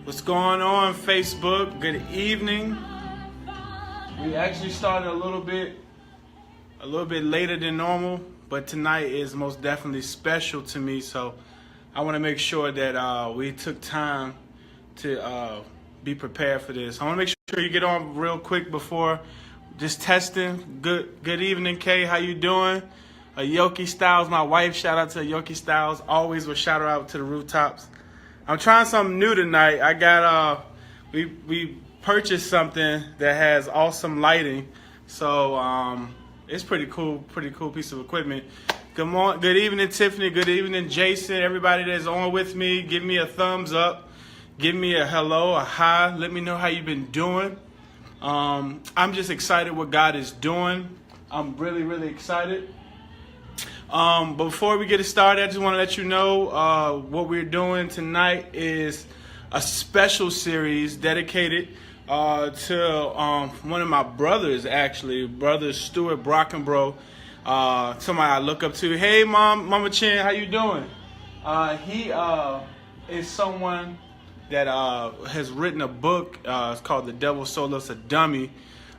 What's going on, Facebook? Good evening. We actually started a little bit later than normal, but tonight is most definitely special to me. So I want to make sure that we took time to be prepared for this. I want to make sure you get on real quick before just testing. Good evening, Kay. How you doing? Yoki Styles, my wife. Shout out to Yoki Styles. Always will shout her out to the rooftops. I'm trying something new tonight. I got we purchased something that has awesome lighting, so it's pretty cool piece of equipment. Good evening, Tiffany. Good evening, Jason. Everybody that's on with me, give me a thumbs up, give me a hello, a hi. Let me know how you've been doing. I'm just excited what God is doing. I'm really excited. Before we get it started, I just want to let you know what we're doing tonight is a special series dedicated to one of my brothers, actually, brother Stewart Brockenbrough, somebody I look up to. Hey, Mama Chin, how you doing? He is someone that has written a book. It's called The Devil Sold Us a Dummy.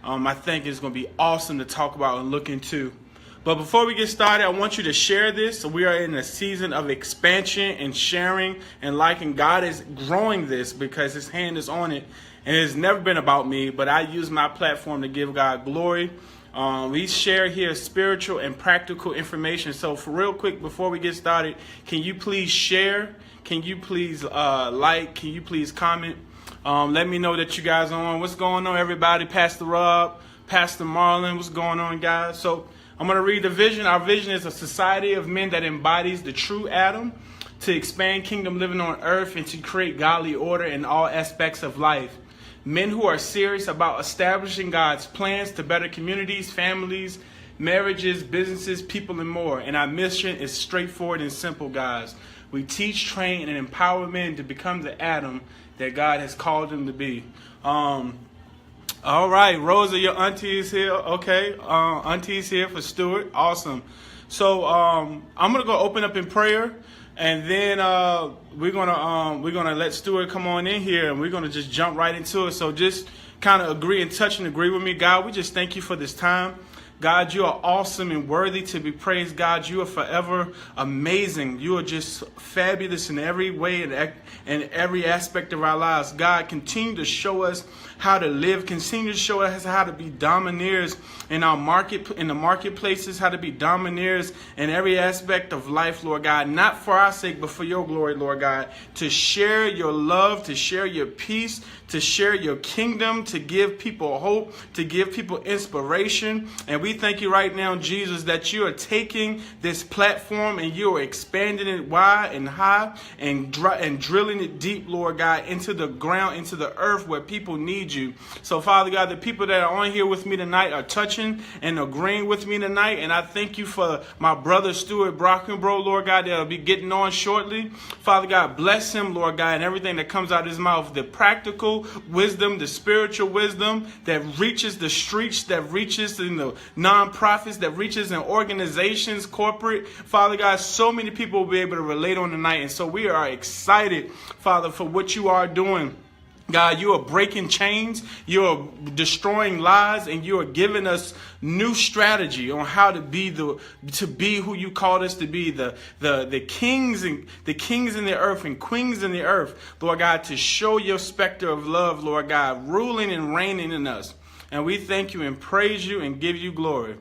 I think it's going to be awesome to talk about and look into. But before we get started, I want you to share this. We are in a season of expansion and sharing and liking. God is growing this because his hand is on it. And it's never been about me, but I use my platform to give God glory. We share here spiritual and practical information. So for real quick, before we get started, can you please share? Can you please like? Can you please comment? Let me know that you guys are on. What's going on, everybody? Pastor Rob, Pastor Marlon, what's going on, guys? So I'm going to read the vision. Our vision is a society of men that embodies the true Adam to expand kingdom living on earth and to create godly order in all aspects of life. Men who are serious about establishing God's plans to better communities, families, marriages, businesses, people, and more. And our mission is straightforward and simple, guys. We teach, train, and empower men to become the Adam that God has called them to be. All right, Rosa, your auntie is here. Okay, auntie's here for Stewart. Awesome. So I'm gonna go open up in prayer, and then we're gonna let Stewart come on in here, and we're gonna just jump right into it. So just kind of touch and agree with me, God. We just thank you for this time. God, you are awesome and worthy to be praised. God, you are forever amazing. You are just fabulous in every way and every aspect of our lives. God, continue to show us how to live. Continue to show us how to be domineers in the marketplaces, how to be domineers in every aspect of life, Lord God. Not for our sake, but for your glory, Lord God. To share your love, to share your peace, to share your kingdom, to give people hope, to give people inspiration. And we thank you right now, Jesus, that you are taking this platform and you are expanding it wide and high and drilling it deep, Lord God, into the ground, into the earth where people need you. So, Father God, the people that are on here with me tonight are touching and agreeing with me tonight. And I thank you for my brother, Stewart Brockenbrough, Lord God, that'll be getting on shortly. Father God, bless him, Lord God, and everything that comes out of his mouth, the practical wisdom, the spiritual wisdom that reaches the streets, that reaches in the nonprofits, that reaches in organizations, corporate. Father God, so many people will be able to relate on tonight. And so we are excited, Father, for what you are doing. God, you are breaking chains, you are destroying lies, and you are giving us new strategy on how to be who you called us to be, the kings in the earth and queens in the earth, Lord God, to show your specter of love, Lord God, ruling and reigning in us. And we thank you and praise you and give you glory.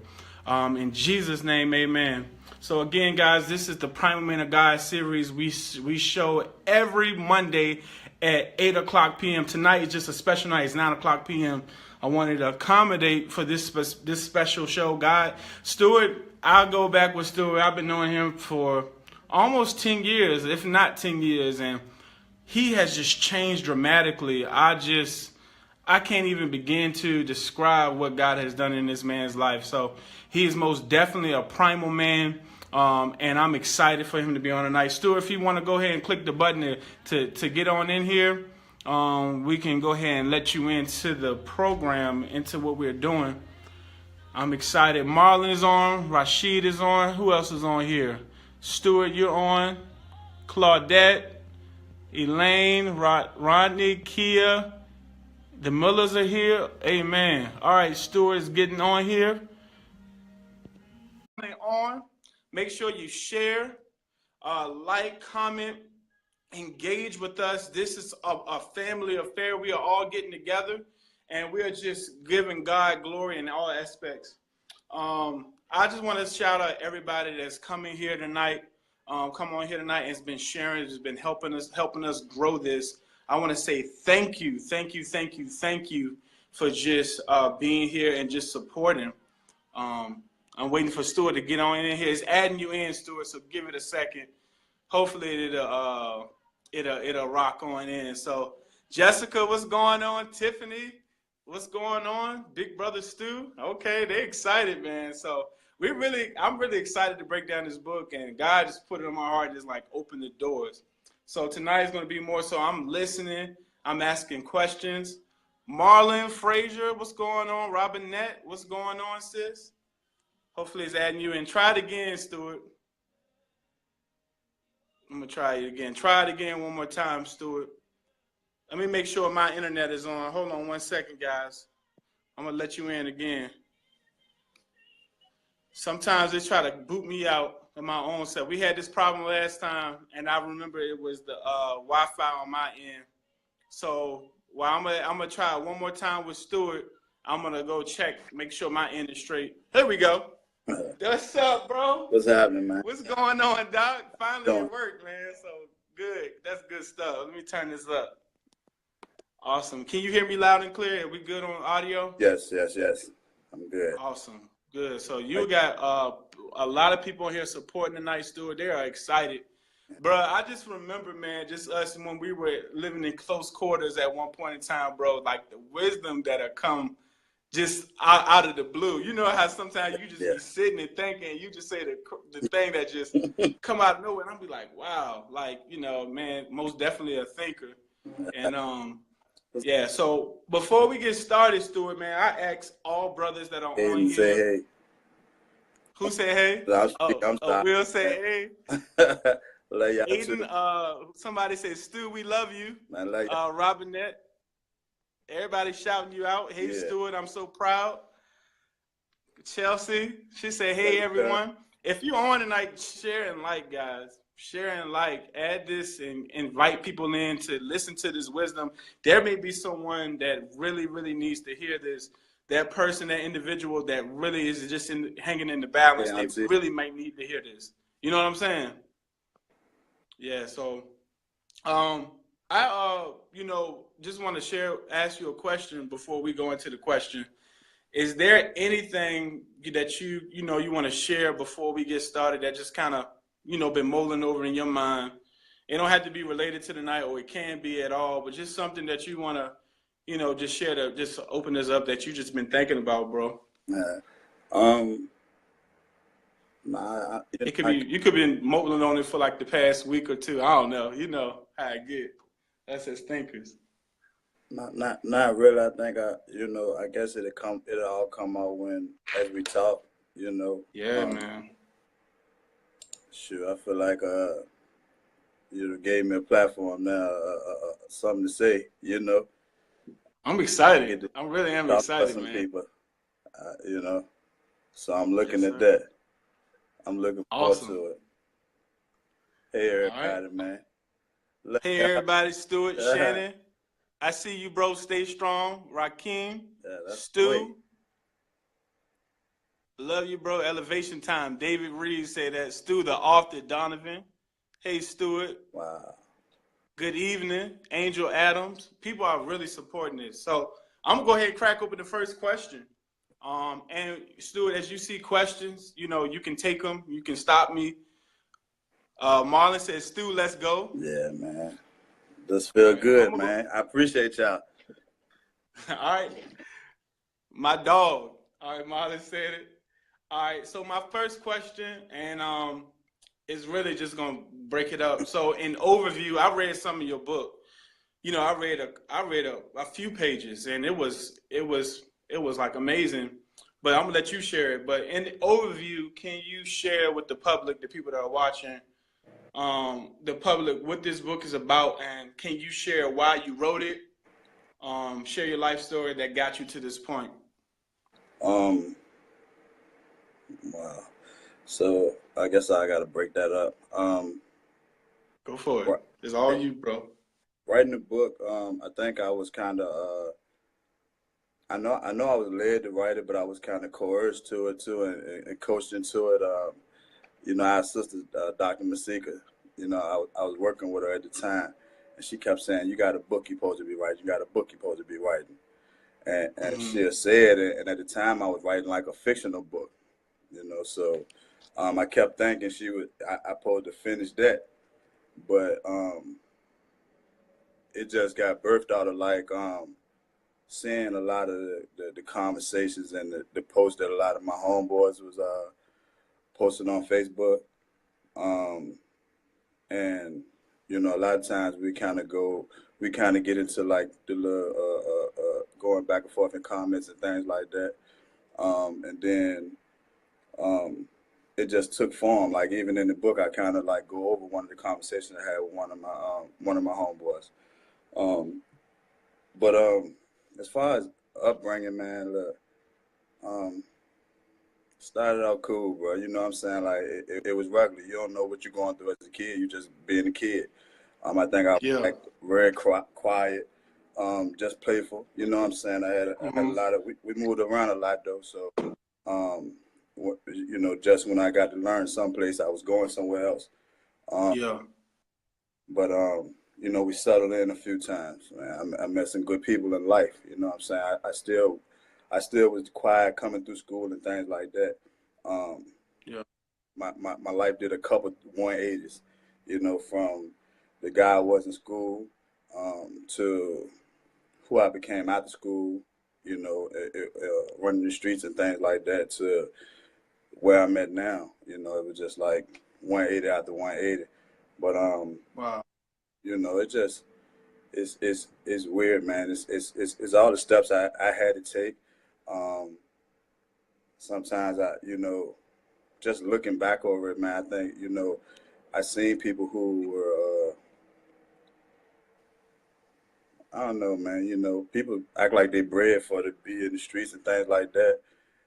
In Jesus' name, amen. So again, guys, this is the Primal Man of God series. We show every Monday at 8 o'clock p.m. Tonight is just a special night. It's 9 o'clock p.m. I wanted to accommodate for this special show. God, Stewart, I'll go back with Stewart. I've been knowing him for almost 10 years, if not 10 years, and he has just changed dramatically. I can't even begin to describe what God has done in this man's life. So he is most definitely a primal man. And I'm excited for him to be on tonight. Stewart, if you want to go ahead and click the button to get on in here, we can go ahead and let you into the program, into what we're doing. I'm excited. Marlon is on. Rashid is on. Who else is on here? Stewart, you're on. Claudette. Elaine, Rodney, Kia, the Millers are here. Amen. All right, Stewart is getting on here. On. Make sure you share, like, comment, engage with us. This is a family affair. We are all getting together, and we are just giving God glory in all aspects. I just want to shout out everybody that's coming here tonight. Come on here tonight and has been sharing, has been helping us grow this. I want to say thank you for just being here and just supporting. I'm waiting for Stewart to get on in here. It's adding you in, Stewart, so give it a second. Hopefully it'll rock on in. So Jessica, what's going on? Tiffany, what's going on? Big brother Stu. Okay, they excited, man. So I'm really excited to break down this book, and God just put it on my heart, just like open the doors. So tonight is going to be more so I'm listening, I'm asking questions. Marlon Frazier, what's going on? Robinette, what's going on, sis? Hopefully it's adding you in. Try it again, Stewart. I'm going to try it again. Try it again one more time, Stewart. Let me make sure my internet is on. Hold on 1 second, guys. I'm going to let you in again. Sometimes they try to boot me out of my own self. We had this problem last time, and I remember it was the Wi-Fi on my end. So while I'm gonna try it one more time with Stewart, I'm going to go check, make sure my end is straight. Here we go. What's up, bro? What's happening, man? What's going on, Doc? Finally it worked, man. So good. That's good stuff. Let me turn this up. Awesome. Can you hear me loud and clear? Are we good on audio? Yes. I'm good. Awesome. Good. So you got a lot of people here supporting tonight, Stewart. They are excited. Bro, I just remember, man, just us when we were living in close quarters at one point in time, bro, like the wisdom that had come just out of the blue. You know how sometimes you just be sitting and thinking, you just say the thing that just come out of nowhere, and I'll be like, wow, like, you know, man, most definitely a thinker. And yeah, so before we get started, Stewart, man, I ask all brothers that are on here. Say hey. Who say hey? I'm sorry. Will say hey. Aiden, somebody said, Stu, we love you. I like Robinette. Everybody shouting you out. Hey, Stewart, I'm so proud. Chelsea, she said, hey, everyone. If you're on tonight, share and like, guys. Share and like. Add this and invite people in to listen to this wisdom. There may be someone that really, really needs to hear this. That person, that individual that really is just hanging in the balance, they really might need to hear this. You know what I'm saying? Yeah, so I you know, just want to ask you a question before we go into the question. Is there anything that you want to share before we get started that just kind of, been mulling over in your mind? It don't have to be related to the night, or it can be at all, but just something that you want to, just share to just open this up that you just been thinking about, bro. It could be, you could be mulling on it for like the past week or two. I don't know. You know how I get. That's as thinkers. Not really. I think I guess it'll all come out as we talk. Yeah, man. Sure, I feel like you gave me a platform now, something to say. I'm excited. I really am excited, man. People, So I'm looking at that. I'm looking forward to it. Hey, everybody, man. Hey, everybody. Stewart, Shannon. I see you, bro. Stay strong. Rakeem, Stu. Love you, bro. Elevation time. David Reeves said that. Stu, the author, Donovan. Hey, Stewart. Wow. Good evening. Angel Adams. People are really supporting this. So I'm going to go ahead and crack open the first question. And Stewart, as you see questions, you can take them. You can stop me. Marlon says, Stu, let's go. Yeah, man. This feel good, man. I appreciate y'all. All right. My dog. All right, Marlon said it. All right, so my first question, and is really just going to break it up. So in overview, I read some of your book. I read a few pages, and it was like amazing. But I'm gonna let you share it. But in the overview, can you share with the public, the people that are watching, the public what this book is about, and can you share why you wrote it? Share your life story that got you to this point. Um, wow. So I guess I gotta break that up. Go for it. Ri- It's all you, bro. Writing the book, I think I was kind of, I know I was led to write it, but I was kind of coerced to it too, and coached into it. Our sister, Dr. Masika, I was working with her at the time, and she kept saying, "You got a book you're supposed to be writing. You got a book you're supposed to be writing." And she Hmm. had said it, and at the time I was writing like a fictional book, So I kept thinking I supposed to finish that, but it just got birthed out of like seeing a lot of the conversations and the posts that a lot of my homeboys was posting on Facebook. Um, and a lot of times we kind of get into like the little going back and forth in comments and things like that. And then um, it just took form. Like even in the book, I kind of like go over one of the conversations I had with one of my homeboys. Um, but as far as upbringing, man, look, um, started out cool, bro. You know what I'm saying? Like it was regular. You don't know what you're going through as a kid. You just being a kid. I think I was Yeah. like very quiet, just playful. You know what I'm saying? I had a Hmm. lot of we moved around a lot though. So um, just when I got to learn someplace, I was going somewhere else. Um, Yeah. but we settled in a few times. Man, I met some good people in life. You know what I'm saying? I still was quiet coming through school and things like that. Um, Yeah. my life did a couple 180s, from the guy I was in school to who I became after school, running the streets and things like that to where I'm at now. It was just like 180 after 180. But Wow. it just it's weird, man. It's all the steps I had to take. Um, Sometimes just looking back over it, man, I think I seen people who were I don't know, man. People act like they bred for to be in the streets and things like that,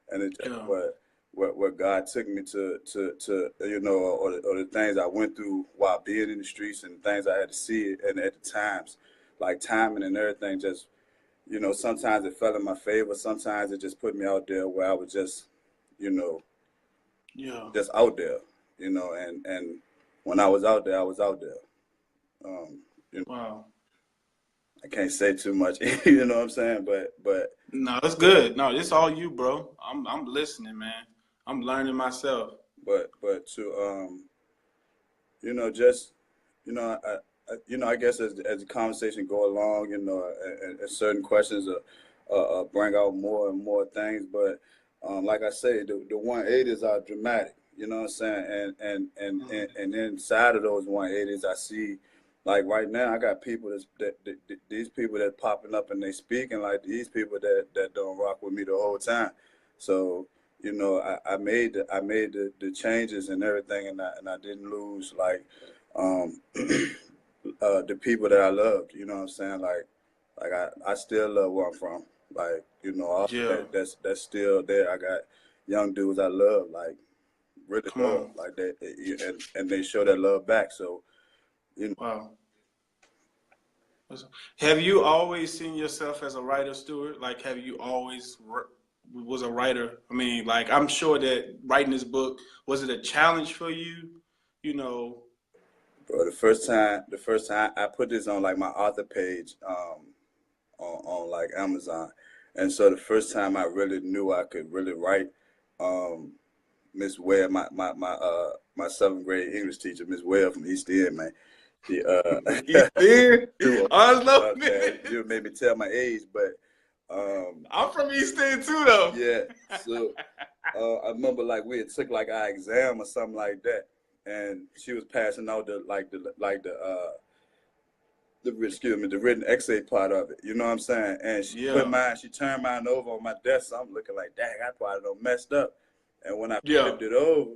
and it just Yeah. what God took me to or the things I went through while being in the streets and things I had to see and at the times, like timing and everything. Just sometimes it fell in my favor. Sometimes it just put me out there where I was just you know Yeah. just out there, and when I was out there, I was out there. Um, you know, Wow. I can't say too much, you know what I'm saying? No, it's good. No, it's all you, bro. I'm listening, man. I'm learning myself. but to just I guess as the conversation go along, and certain questions bring out more and more things. But like I say, the 180s are dramatic. You know what I'm saying? Mhm. And inside of those 180s, I see like right now, I got people these people that popping up and they speaking like these people that don't rock with me the whole time. So I made the changes and everything, and I didn't lose like um, the people that I loved. You know what I'm saying? Like I still love where I'm from. Like all Yeah. that's still there. I got young dudes I love, like really Come love, on. like that, and they show that love back. So you know, Wow. Have you always seen yourself as a writer, Stewart? Like, have you always was a writer? I mean, like, I'm sure that writing this book, was it a challenge for you? You know, bro, the first time I put this on like my author page, on like Amazon, and so the first time I really knew I could really write, um, Miss Ware, my seventh grade English teacher, Miss Ware from East End, man. She you did. too old, I was man. loving. You made me tell my age, but um, I'm from East End too, though. yeah. So I remember like we had took like our exam or something like that, and she was passing out the written essay part of it. You know what I'm saying? And Yeah. she turned mine over on my desk. So I'm looking like, dang, I probably done messed up. And when I Yeah. flipped it over,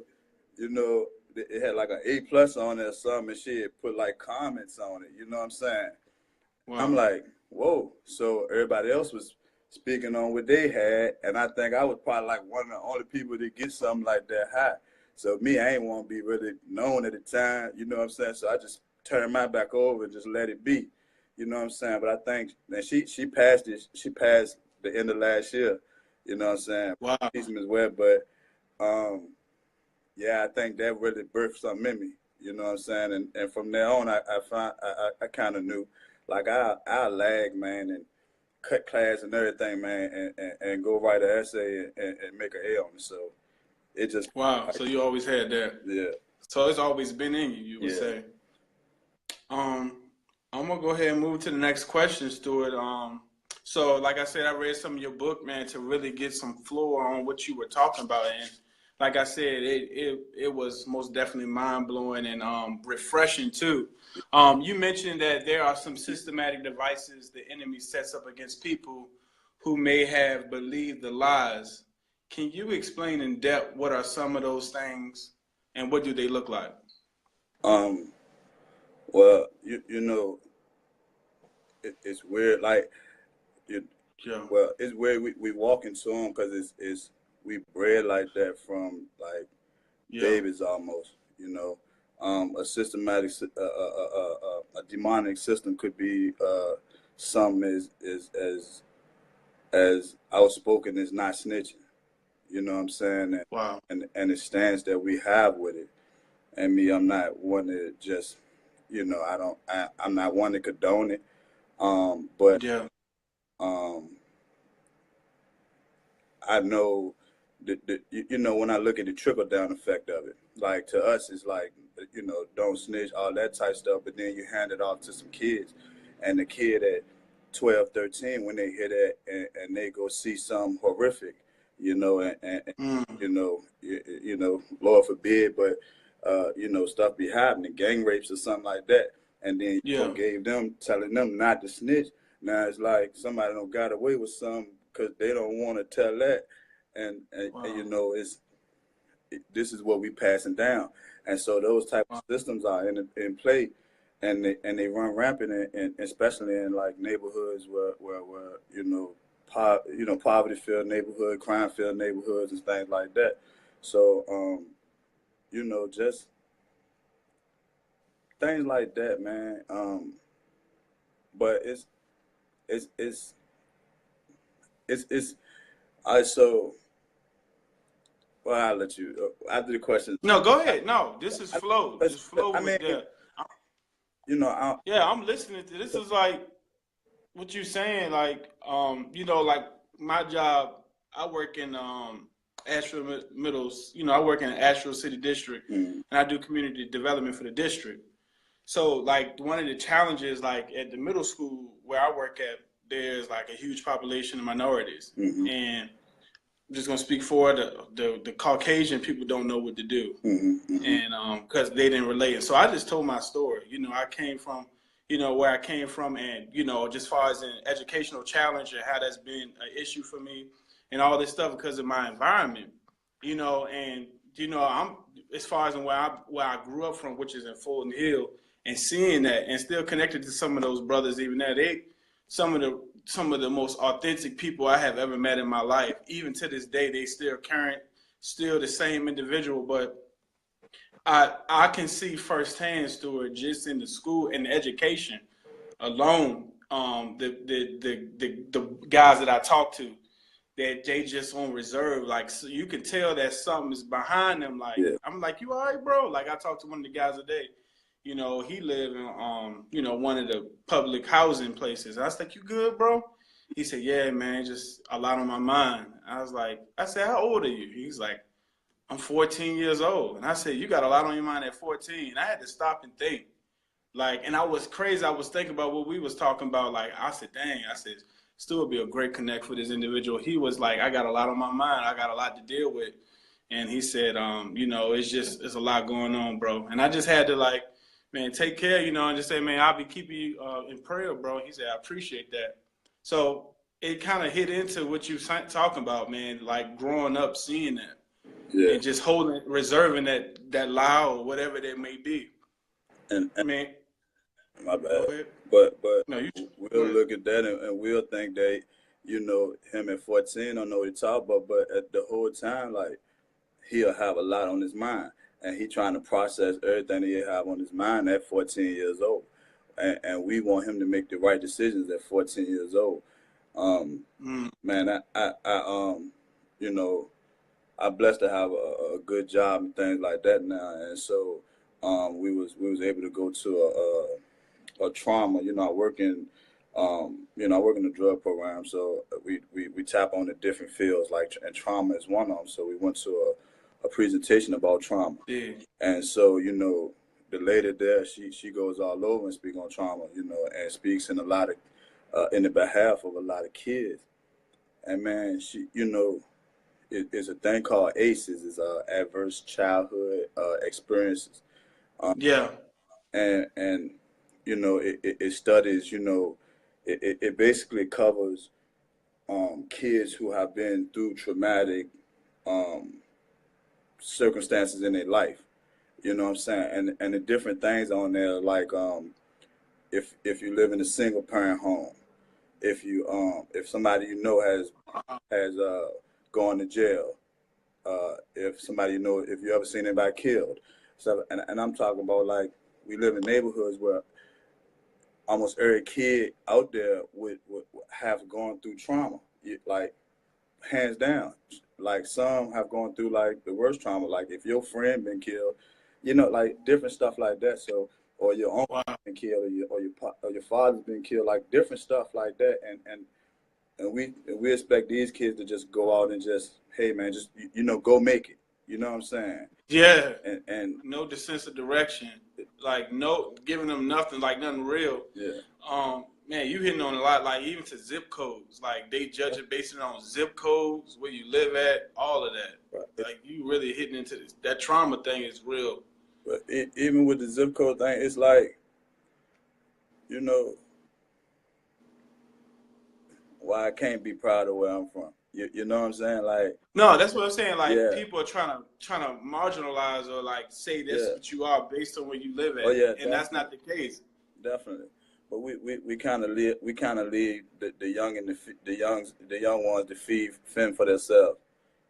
you know, it had like an A+ on it or something, and she had put like comments on it. You know what I'm saying? I'm Wow. like, whoa. So everybody else was speaking on what they had, and I think I was probably like one of the only people to get something like that high. So me, I ain't want to be really known at the time. You know what I'm saying? So I just turned my back over and just let it be. You know what I'm saying? But I think that she passed it. She passed the end of last year. You know what I'm saying? Wow. Season as well, but yeah, I think that really birthed something in me. You know what I'm saying? And from there on, I kind of knew, like I lag, man, and cut class and everything, man, and go write an essay and make an A on it. So it just, Wow. So you always had that. yeah, So it's always been in you, you would yeah. say. Um, I'm gonna go ahead and move to the next question, Stuart. So like I said, I read some of your book, man, to really get some floor on what you were talking about, and like I said, it was most definitely mind blowing and refreshing too. You mentioned that there are some systematic devices the enemy sets up against people who may have believed the lies. Can you explain in depth what are some of those things and what do they look like? Um, well, you know, it's weird, like you, Yeah. well, it's weird we walk into them because it's we bred like that from like Yeah. babies almost, you know. A systematic, a demonic system could be something as outspoken as not snitching. You know what I'm saying? Wow. And the stance that we have with it. And me, I'm not one to just, you know, I'm not one to condone it. But Yeah. um, I know you know, when I look at the trickle down effect of it, like to us, it's like, you know, don't snitch, all that type stuff. But then you hand it off to some kids, and the kid at 12, 13, when they hear that and they go see something horrific, you know, and Mm. you know, Lord forbid, but you know, stuff be happening, gang rapes or something like that, and then you Yeah. forgave them, telling them not to snitch. Now it's like somebody don't got away with something because they don't want to tell that, and you Wow. know, this is what we passing down, and so those type of Wow. systems are in play, and they run rampant, and especially in like neighborhoods where you know, poverty filled neighborhood, crime filled neighborhoods, and things like that. So you know, just things like that, man. But it's it's it's I so well, I'll let you after the question. No, go ahead. No, this is flow. Just flow I mean, with the. you know, I, Yeah, I'm listening to this. Is like what you saying. Like, you know, like my job. I work in Asheville Middles. You know, I work in Asheville City District, mm, and I do community development for the district. So, like, one of the challenges, like at the middle school where I work at, there's like a huge population of minorities, mm-hmm, and I'm just gonna speak for the Caucasian people don't know what to do, mm-hmm, mm-hmm, and because they didn't relate. And so I just told my story. You know, I came from, you know, where I came from, and you know, just as far as an educational challenge and how that's been an issue for me, and all this stuff because of my environment. You know, and you know, I'm as far as in where I grew up from, which is in Fulton Hill, and seeing that, and still connected to some of those brothers. Even there, they some of the most authentic people I have ever met in my life. Even to this day, they still current, still the same individual, but I can see firsthand, Stuart, just in the school and the education alone, the guys that I talk to, that they just on reserve. Like so you can tell that something is behind them. Like yeah, I'm like, you all right, bro? Like I talked to one of the guys today. You know, he live in you know, one of the public housing places. I was like, you good, bro? He said, yeah, man, just a lot on my mind. I said, how old are you? He's like, I'm 14 years old. And I said, you got a lot on your mind at 14. I had to stop and think. Like, and I was crazy. I was thinking about what we was talking about. Like, I said, dang, I said, still would be a great connect for this individual. He was like, I got a lot on my mind. I got a lot to deal with. And he said, you know, it's a lot going on, bro. And I just had to like, man, take care, you know, and just say, man, I'll be keeping you in prayer, bro. He said, I appreciate that. So it kind of hit into what you talking about, man, like growing up, seeing that. Yeah. and just holding it, reserving that lie or whatever that may be. And I mean, my go bad. ahead. But No, you go we'll ahead. look at that and we'll think that, him at 14 don't know what he talk about, but at the whole time, like, he'll have a lot on his mind, and he trying to process everything that he have on his mind at 14 years old, and we want him to make the right decisions at 14 years old. Mm. Man, you know, I'm blessed to have a good job and things like that now, and so we was able to go to a trauma. I work in the drug program, so we tap on the different fields, like, and trauma is one of them. So we went to a presentation about trauma, Yeah. and so the lady there, she goes all over and speak on trauma, and speaks in a lot of in the behalf of a lot of kids. And man, it's a thing called ACEs, is adverse childhood experiences, Yeah. and it studies, it basically covers kids who have been through traumatic um, circumstances in their life. You know what I'm saying? And the different things on there, like, if you live in a single parent home, if somebody has gone to jail, if somebody if you ever seen anybody killed, so and I'm talking about, like, we live in neighborhoods where almost every kid out there would have gone through trauma, like, hands down. Like, some have gone through, like, the worst trauma, like if your friend been killed, like different stuff like that. So, or your uncle Wow. been killed, or your father's been killed, like different stuff like that. And we expect these kids to just go out and just, hey man, just go make it. You know what I'm saying? Yeah. And No sense of direction. Like no giving them nothing, like nothing real. yeah, Man, you hitting on a lot, like even to zip codes. Like they judge it based on zip codes, where you live at, all of that. right. Like you really hitting into this. That trauma thing is real. But even with the zip code thing, it's like, you know, why I can't be proud of where I'm from. You know what I'm saying? Like, No, that's what I'm saying. Like yeah, people are trying to marginalize or like say this is yeah. what you are based on where you live Oh at, yeah, and that's definitely, not the case. definitely. But we kind of leave the young and the young ones to fend for themselves.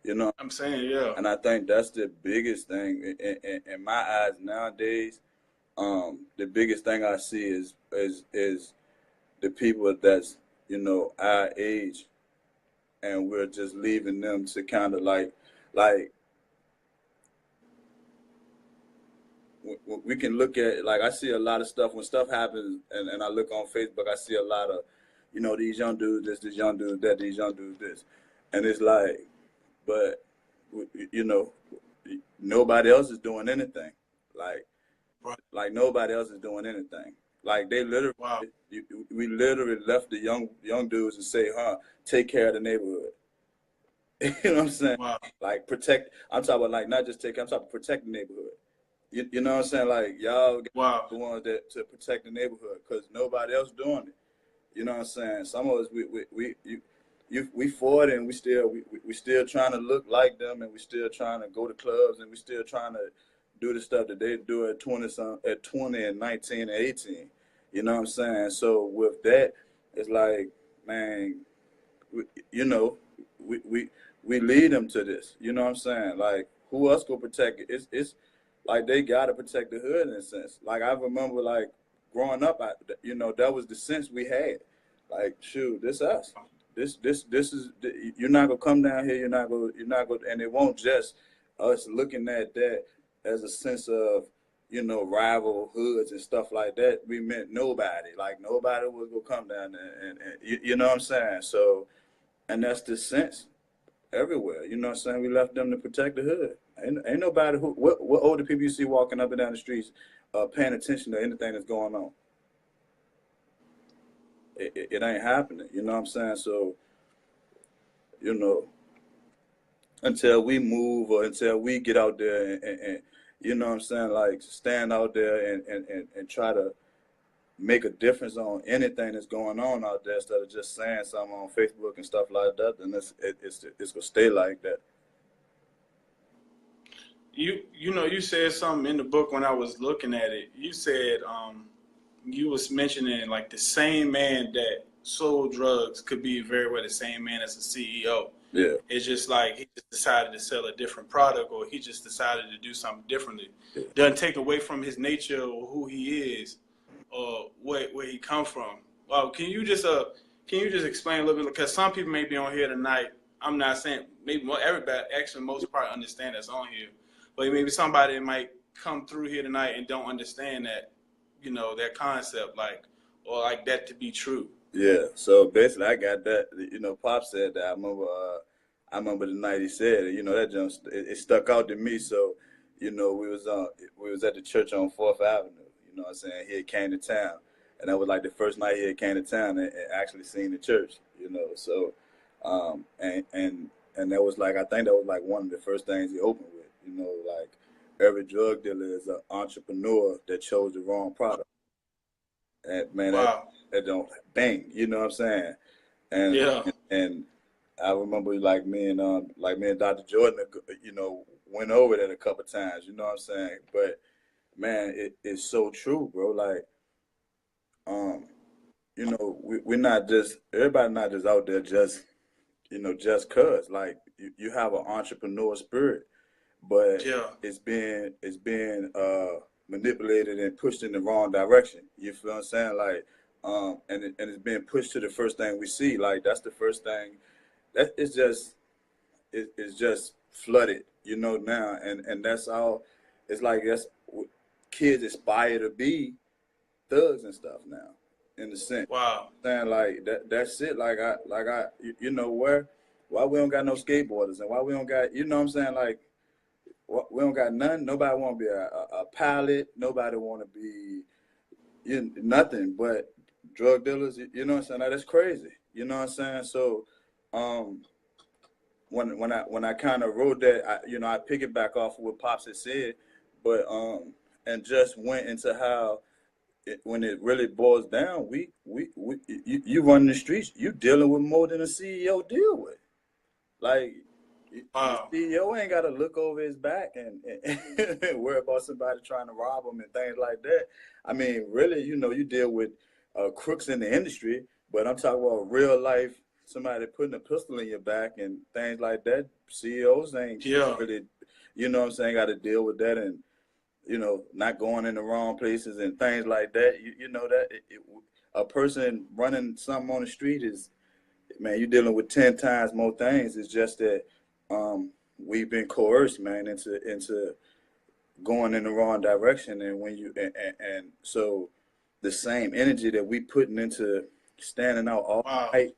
You know, I'm saying, yeah. and I think that's the biggest thing in my eyes nowadays. The biggest thing I see is the people that's our age, and we're just leaving them to kind of like we can look at, like, I see a lot of stuff when stuff happens, and I look on Facebook, I see a lot of these young dudes this young dude that, these young dudes this, and it's like, but you know nobody else is doing anything, like Right. nobody else is doing anything, like they literally, Wow. we literally left the young dudes and say, take care of the neighborhood. You know what I'm saying? Wow. Like, protect. I'm talking about, like, not just take. I'm talking about protect the neighborhood. You know what I'm saying? Like, y'all got Wow. the ones that to protect the neighborhood, because nobody else doing it. You know what I'm saying? Some of us, we for it, and we still trying to look like them, and we still trying to go to clubs, and we still trying to do the stuff that they do at 20 and 19 and 18. You know what I'm saying? So with that, it's like, man, we, you know, we, we we lead them to this. You know what I'm saying? Like, who else gonna protect it? It's like they gotta protect the hood in a sense. Like, I remember, like, growing up, that was the sense we had. Like, shoot, this us. This is, you're not gonna come down here. You're not gonna, and it won't just us looking at that as a sense of rival hoods and stuff like that. We meant nobody. Like, nobody was gonna come down there, and you know what I'm saying. So, and that's the sense everywhere. You know what I'm saying? We left them to protect the hood. Ain't nobody what older people you see walking up and down the streets paying attention to anything that's going on. It ain't happening. You know what I'm saying? So, you know, until we move, or until we get out there and you know what I'm saying, like, stand out there and try to make a difference on anything that's going on out there, instead of just saying something on Facebook and stuff like that, then it's gonna stay like that. You said something in the book when I was looking at it. You said you was mentioning like the same man that sold drugs could be very well the same man as a CEO. Yeah, It's just like he just decided to sell a different product, or he just decided to do something differently. yeah, Doesn't take away from his nature or who he is or where he come from. Well, can you just explain a little bit? Because some people may be on here tonight. I'm not saying maybe everybody, actually most part understand that's on here, but maybe somebody might come through here tonight and don't understand that, that concept, like, or like that to be true. yeah. So basically, I got that. Pop said that. I remember the night he said it. That just it stuck out to me. So, we was at the church on Fourth Avenue. You know what I'm saying? He had came to town, and that was like the first night he had came to town and actually seen the church. So, and that was like, I think that was like one of the first things he opened with. Like every drug dealer is an entrepreneur that chose the wrong product. And man, Wow. that don't bang. You know what I'm saying? And Yeah. and I remember like me and Dr. Jordan, went over that a couple times. You know what I'm saying? But man, it's so true, bro. Like, um, we're not just everybody not just out there just cause. Like you have an entrepreneur spirit, but Yeah. it's being manipulated and pushed in the wrong direction. You feel what I'm saying? Like, and it's being pushed to the first thing we see. Like that's the first thing that it's just flooded, now, and that's all. It's like that's kids aspire to be thugs and stuff now, in the sense. Wow. Saying like that's it. Why we don't got no skateboarders and why we don't got, what I'm saying, like, we don't got none. Nobody want to be a pilot. Nobody want to be nothing but drug dealers. You know what I'm saying? Like, that's crazy. You know what I'm saying? So, um, when I kind of wrote that, I pick it back off of what Pops had said, but and just went into how when it really boils down, you run the streets, you dealing with more than a CEO deal with. Like, the Wow. CEO ain't got to look over his back and worry about somebody trying to rob him and things like that. I mean, really, you deal with crooks in the industry, but I'm talking about real life, somebody putting a pistol in your back and things like that. CEOs ain't Yeah. really, what I'm saying, got to deal with that and, not going in the wrong places and things like that. You know that a person running something on the street is, man, you're dealing with 10 times more things. It's just that we've been coerced, man, into going in the wrong direction. And when and so the same energy that we putting into standing out all Wow. night,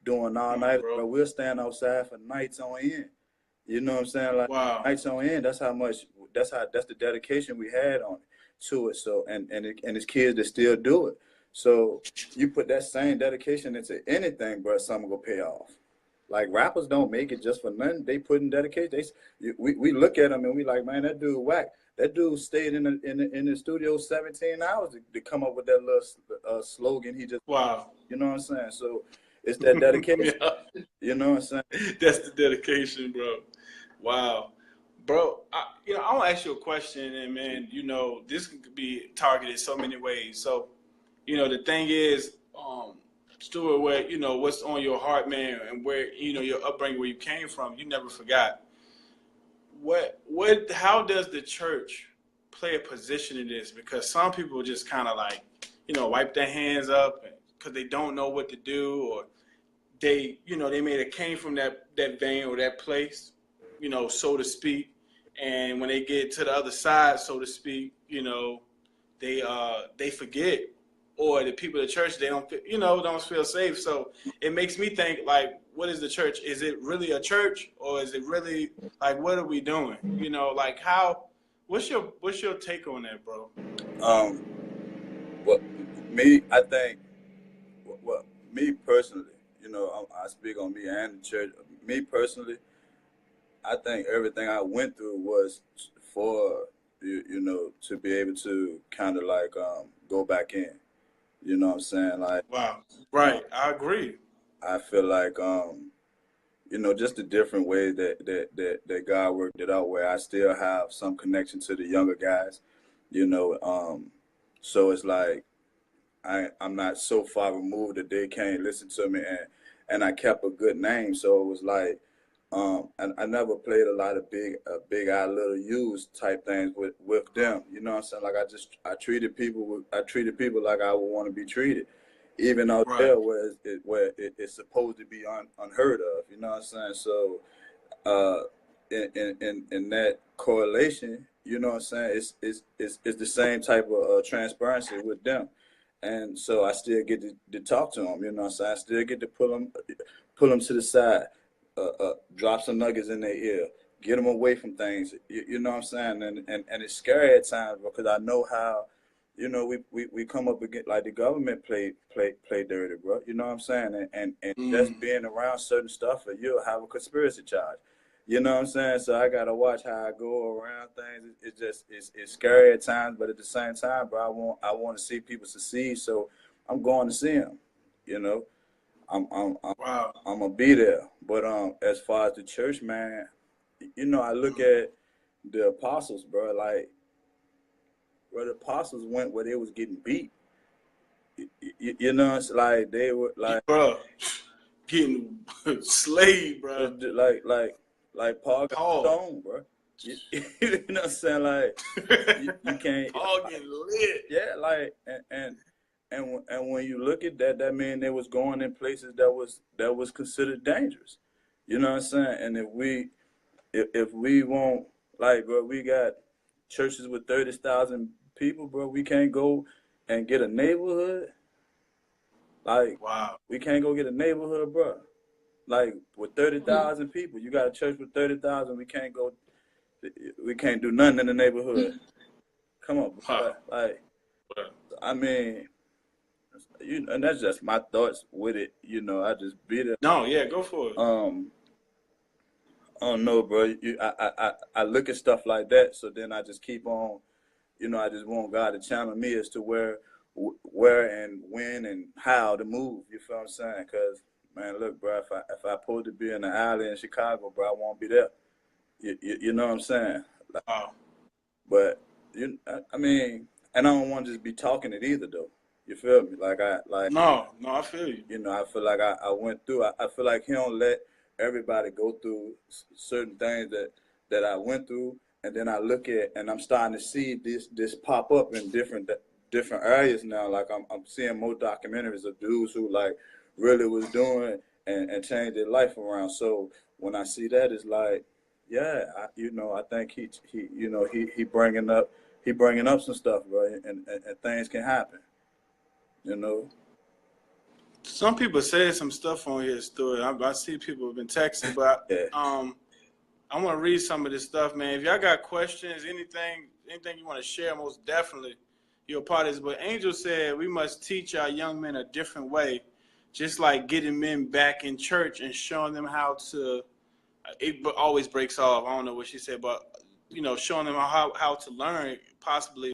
doing all Come on, night, bro. bro, we'll stand outside for nights on end. You know what I'm saying? Like Wow. nights on end. That's the dedication we had on to it. So and it's kids that still do it. So you put that same dedication into anything, bro, something will pay off. Like rappers don't make it just for nothing. They put in dedication. We look at them and we like, man, that dude whack. That dude stayed in the studio 17 hours to come up with that little slogan. He just, Wow. you know what I'm saying? So it's that dedication. Yeah. You know what I'm saying? That's the dedication, bro. Wow. Bro, I want to ask you a question, and man, this could be targeted so many ways. So, the thing is, Stuart, where, what's on your heart, man, and where, your upbringing, where you came from, you never forgot. How does the church play a position in this? Because some people just kind of like, wipe their hands up because they don't know what to do, or they may have came from that vein or that place, so to speak. And when they get to the other side, so to speak, they forget, or the people of the church, they don't feel safe. So it makes me think, like, what is the church? Is it really a church, or is it really, like, what are we doing? Like, how? What's your take on that, bro? Um, well, I think, well, me personally, I speak on me and the church. Me personally, I think everything I went through was for to be able to kind of like go back in. You know what I'm saying? Like, Wow. um, Right. I agree. I feel like you know, just the different ways that God worked it out, where I still have some connection to the younger guys, you know. So it's like I'm not so far removed that they can't listen to me, and I kept a good name. So it was like, I never played a lot of big eye little U's type things with them. You know what I'm saying? Like I treated people like I would want to be treated, even out Right. there where it's supposed to be unheard of. You know what I'm saying? So uh, in that correlation, you know what I'm saying? It's the same type of transparency with them, and so I still get to talk to them. You know what I'm saying? I still get to pull them to the side, drop some nuggets in their ear, get them away from things. You know what I'm saying? And it's scary at times because I know how. You know, we come up against, like, the government play dirty, bro. You know what I'm saying? And just being around certain stuff, you'll have a conspiracy charge. You know what I'm saying? So I gotta watch how I go around things. It's scary at times, but at the same time, bro, I want to see people succeed. So I'm going to see them. You know, Wow. I'm gonna be there. But as far as the church, man, you know, I look at the apostles, bro. Like, where the apostles went, where they was getting beat. You know, it's like they were like, Bro, getting slayed, bro. like Paul got Paul. stoned, bro. You know what I'm saying? Like, you can't. Paul getting lit. Yeah, like, and when you look at that, that means they was going in places that was considered dangerous. You know what I'm saying? And if we won't, like, bro, we got churches with 30,000 people, bro. We can't go and get a neighborhood. Like, Wow. we can't go get a neighborhood, bro. Like, with 30,000 people, you got a church with 30,000. We can't go. We can't do nothing in the neighborhood. Come on, bro. Wow. Like, I mean, and that's just my thoughts with it. You know, I just beat it. No, yeah, go for it. I don't know, bro. I look at stuff like that, so then I just keep on. You know, I just want God to channel me as to where and when and how to move. You feel what I'm saying? Because, man, look, bro, if I supposed to be in the alley in Chicago, bro, I won't be there. You know what I'm saying? Like, Wow. but I mean, and I don't want to just be talking it either, though. You feel me? No, I feel you. You know, I feel like I went through. I feel like he don't let everybody go through certain things that I went through, and then I look at, and I'm starting to see this pop up in different areas now. Like, I'm seeing more documentaries of dudes who, like, really was doing and changed their life around. So when I see that, it's like, yeah, you know, I think he you know he bringing up some stuff, bro, and things can happen. You know. Some people said some stuff on here, Stuart. I see people have been texting, but Yeah. I want to read some of this stuff, man. If y'all got questions, anything you want to share, most definitely you're a part of this. But Angel said we must teach our young men a different way, just like getting men back in church and showing them how to. It always breaks off. I don't know what she said, but showing them how to learn possibly.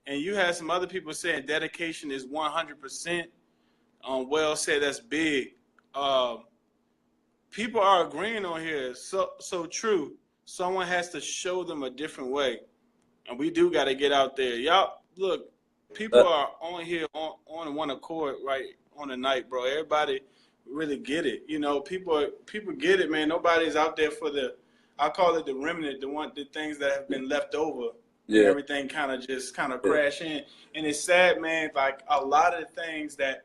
And you had some other people saying dedication is 100%. Well said. That's big. People are agreeing on here. So true. Someone has to show them a different way, and we do got to get out there. Y'all, look, people are on here on one accord right on the night, bro. Everybody really get it. People get it, man. Nobody's out there for I call it the remnant, the things that have been left over. When Yeah. everything kind of crash in, and it's sad, man. Like a lot of the things that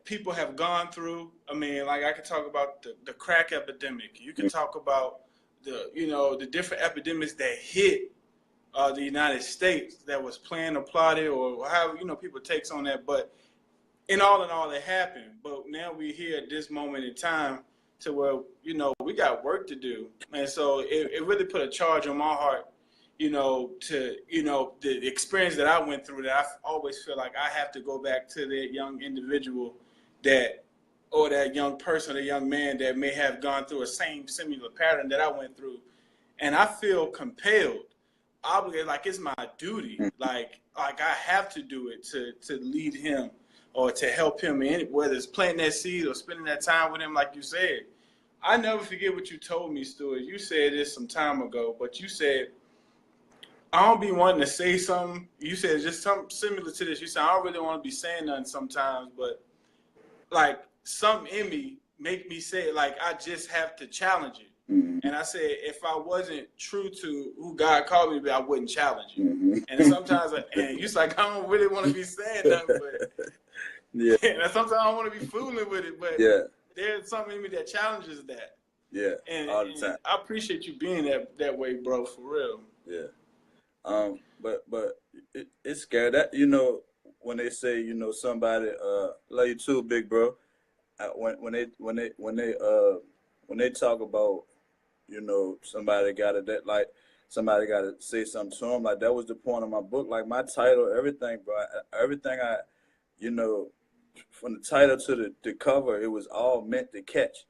people have gone through. I mean, like I could talk about the crack epidemic. You can talk about the different epidemics that hit the United States that was planned or plotted or however people takes on that. But in all, it happened. But now we're here at this moment in time to where we got work to do, and so it really put a charge on my heart. The experience that I went through, that I always feel like I have to go back to that young individual or that young person, the young man that may have gone through a similar pattern that I went through. And I feel compelled, obligated, like it's my duty, like I have to do it to lead him or to help him in, whether it's planting that seed or spending that time with him, like you said. I never forget what you told me, Stewart. You said this some time ago, but you said I don't be wanting to say something. You said just something similar to this. You said I don't really want to be saying nothing sometimes, but like something in me make me say it, like I just have to challenge it. Mm-hmm. And I said if I wasn't true to who God called me to be, I wouldn't challenge you. Mm-hmm. And sometimes, and you like I don't really want to be saying nothing, but Yeah. and sometimes I don't want to be fooling with it, but Yeah. there's something in me that challenges that. Yeah. And, All the and time. I appreciate you being that way, bro, for real. Yeah. But it's scary that when they say somebody love you too, big bro. When they talk about somebody got to that like somebody got to say something to them, like that was the point of my book, like my title, everything, bro, everything I you know from the title to the cover, it was all meant to catch.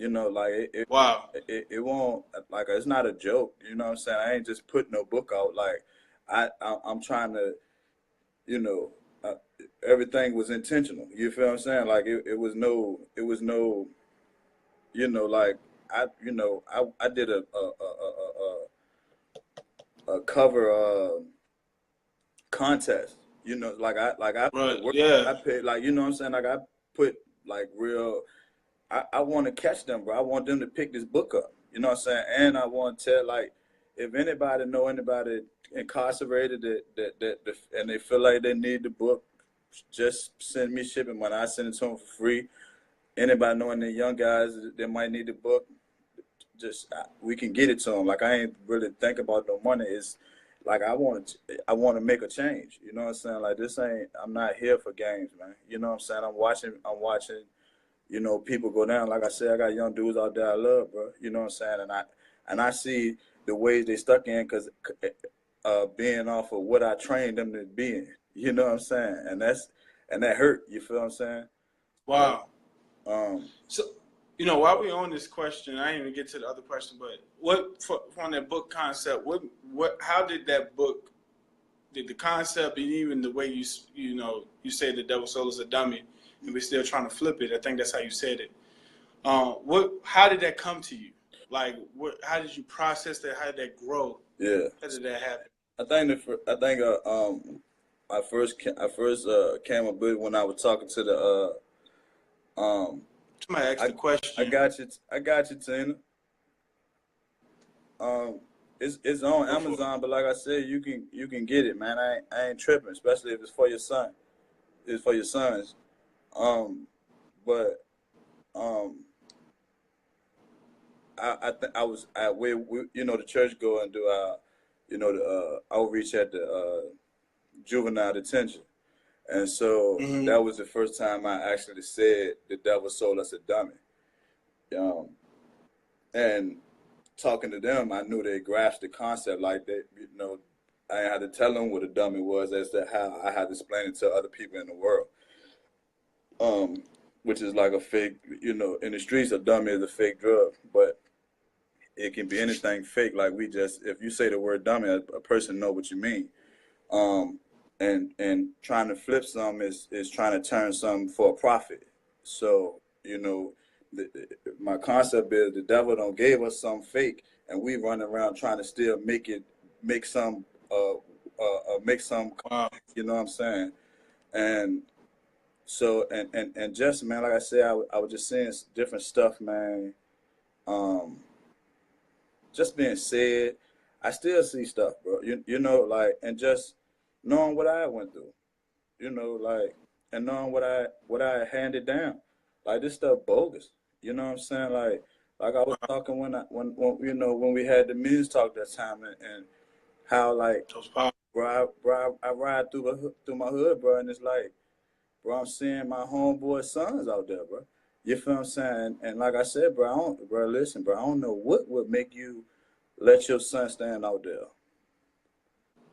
Like Wow. it won't, like, it's not a joke. You know what I'm saying? I ain't just putting no book out. Like I'm trying to, you know, uh, everything was intentional. You feel what I'm saying? Like it was no, like I did a cover contest. I Right. put work. Yeah. I paid, like, you know what I'm saying? Like I put like real. I want to catch them, bro. I want them to pick this book up. You know what I'm saying? And I want to tell, like, if anybody know anybody incarcerated that and they feel like they need the book, just send me shipping money. I send it to them for free. Anybody knowing the young guys that might need the book, just we can get it to them. Like, I ain't really think about no money. It's like I want to make a change. You know what I'm saying? Like, this ain't. I'm not here for games, man. You know what I'm saying? I'm watching. People go down. Like I said, I got young dudes out there I love, bro. You know what I'm saying? And I see the ways they stuck in because being off of what I trained them to be in. You know what I'm saying? And that hurt. You feel what I'm saying? Wow. Um, So, while we on this question, I didn't even get to the other question, but from that book concept, how did that book, did the concept and even the way you say the devil soul is a dummy, and we're still trying to flip it. I think that's how you said it. How did that come to you? Like, how did you process that? How did that grow? yeah. How did that happen? I first came up with it when I was talking to the Somebody asked the I question. got you, Tina. It's on Go for it. Amazon, but like I said, you can get it, man. I ain't tripping, especially if it's for your son. It's for your sons. But um, I was at where the church go and do the outreach at the juvenile detention, and so Mm-hmm. that was the first time I actually said the devil sold us a dummy. Um, and talking to them, I knew they grasped the concept like that. I had to tell them what a dummy was as to how I had to explain it to other people in the world. Which is like a fake, in the streets, a dummy is a fake drug, but it can be anything fake. Like if you say the word dummy, a person know what you mean. Um, and trying to flip some is trying to turn some for a profit. So, my concept is the devil don't gave us some fake, and we run around trying to still make some, make some. Wow. You know what I'm saying? And so, and just, man, like I said, I was just saying different stuff, man. Um, just being said, I still see stuff, bro. Like, and just knowing what I went through, like, and knowing what I handed down, like this stuff bogus. You know what I'm saying? Like I was talking when we had the men's talk that time, and how, like, Those power. bro, I ride through my hood, bro, and it's like, bro, I'm seeing my homeboy sons out there, bro. You feel what I'm saying? And like I said, listen, bro, I don't know what would make you let your son stand out there.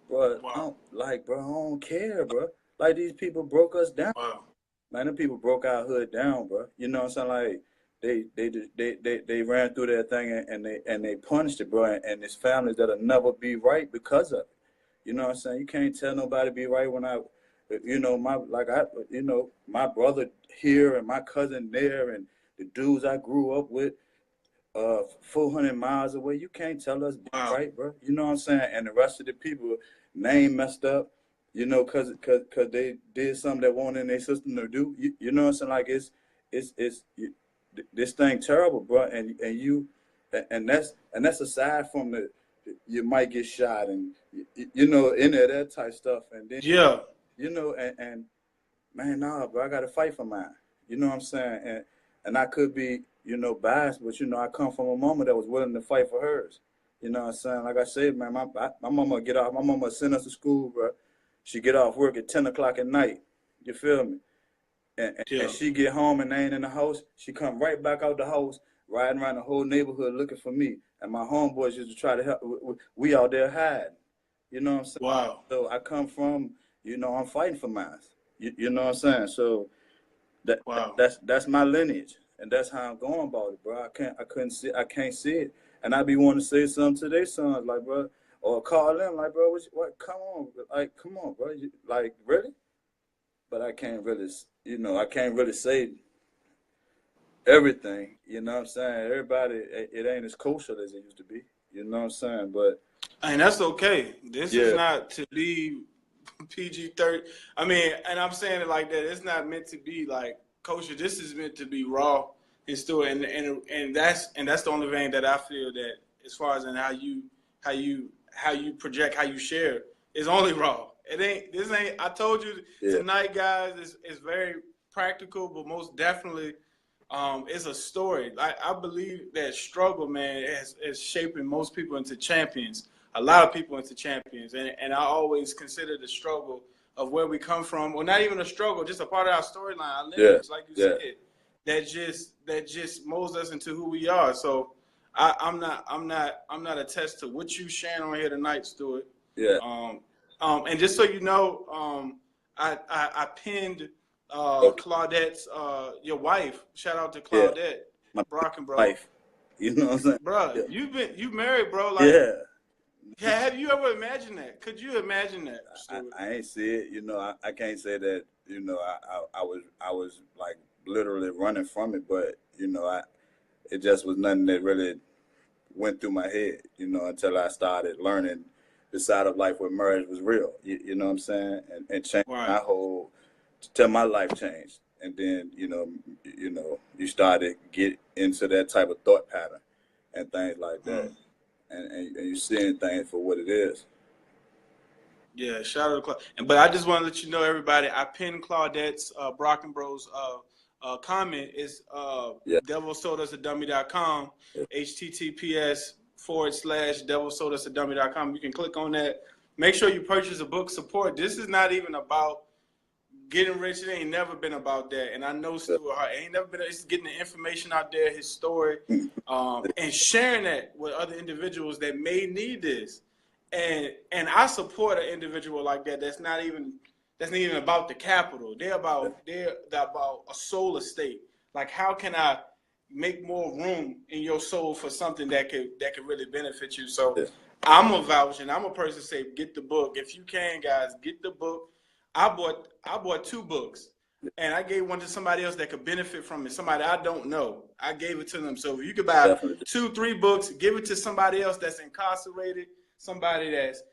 Bro, Wow. I don't care, bro. Like, these people broke us down. Wow. Man, them people broke our hood down, bro. You know what I'm saying? Like, they ran through that thing, and they punished it, bro. And it's families that'll never be right because of it. You know what I'm saying? You can't tell nobody to be right when my brother here and my cousin there and the dudes I grew up with. 400 miles away. You can't tell us Wow. right, bro. You know what I'm saying? And the rest of the people name messed up, you know, cause they did something that wasn't in their system to do. You know what I'm saying? Like this thing terrible, bro. And that's aside from the you might get shot and you know any of that type stuff. And then Yeah. you know and man, nah, bro, I gotta fight for mine. You know what I'm saying? And I could be, you know, biased, but you know, I come from a mama that was willing to fight for hers. You know what I'm saying? Like I said, man, my mama get off. My mama send us to school, bro. She get off work at 10 o'clock at night. You feel me? And Yeah. she get home and they ain't in the house. She come right back out the house, riding around the whole neighborhood looking for me. And my homeboys used to try to help. We out there hiding. You know what I'm saying? Wow. So I come from, you know, I'm fighting for mine. You know what I'm saying? So Wow. that's my lineage, and that's how I'm going about it, bro. I can't see it, and I be wanting to say something to their sons, like, bro, or call them, like, bro, what? Come on, like, come on, bro, like, really? But I can't really, you know, I can't really say everything. You know what I'm saying? Everybody, it ain't as kosher as it used to be. You know what I'm saying? But And that's okay. This is yeah, not to be PG-13. I mean, and I'm saying it like that. It's not meant to be like kosher. This is meant to be raw and still, and that's the only thing that I feel that as far as in how you project, how you share is only raw. It ain't. This ain't. I told you yeah, tonight, guys. Is very practical, but most definitely. It's a story. I believe that struggle, man, is shaping most people into champions. A lot of people into champions, and I always consider the struggle of where we come from, or not even a struggle, just a part of our storyline, our yeah, lineage, like you yeah. said, that just molds us into who we are. So I'm not attached to what you sharing on here tonight, Stewart. Yeah. Um, and just so you know, I pinned Okay. Claudette's your wife. Shout out to Yeah. Claudette My Brockenbrough. wife. You know what I'm saying? Bruh, Yeah. you married, bro. Like, Yeah. have you ever imagined that? Could you imagine that, Stuart? I ain't see it. You know, I can't say that. You know, I was like literally running from it, but you know, it just was nothing that really went through my head. You know, until I started learning the side of life where marriage was real. You know what I'm saying? And changed my Right. whole till my life changed. And then you started get into that type of thought pattern and things like that, Mm. and you seeing things for what it is. Yeah, shout out to Claudette. But I just want to let you know, everybody, I pinned Claudette's Brockenbrough's comment. Is Yeah. devilsodasadummy.com, Yeah. https://devilsodasadummy.com. You can click on that. Make sure you purchase a book. Support. This is not even about getting rich. It ain't never been about that. And I know Stuart Hart ain't never been. It's getting the information out there, his story, and sharing that with other individuals that may need this. And I support an individual like that. That's not even about the capital. They're about a soul estate. Like, how can I make more room in your soul for something that could really benefit you? So Yeah. I'm a vouch, and I'm a person to say, get the book if you can, guys. Get the book. I bought two books, and I gave one to somebody else that could benefit from it. Somebody I don't know. I gave it to them. So if you could buy Definitely. 2, 3 books, give it to somebody else that's incarcerated, somebody that's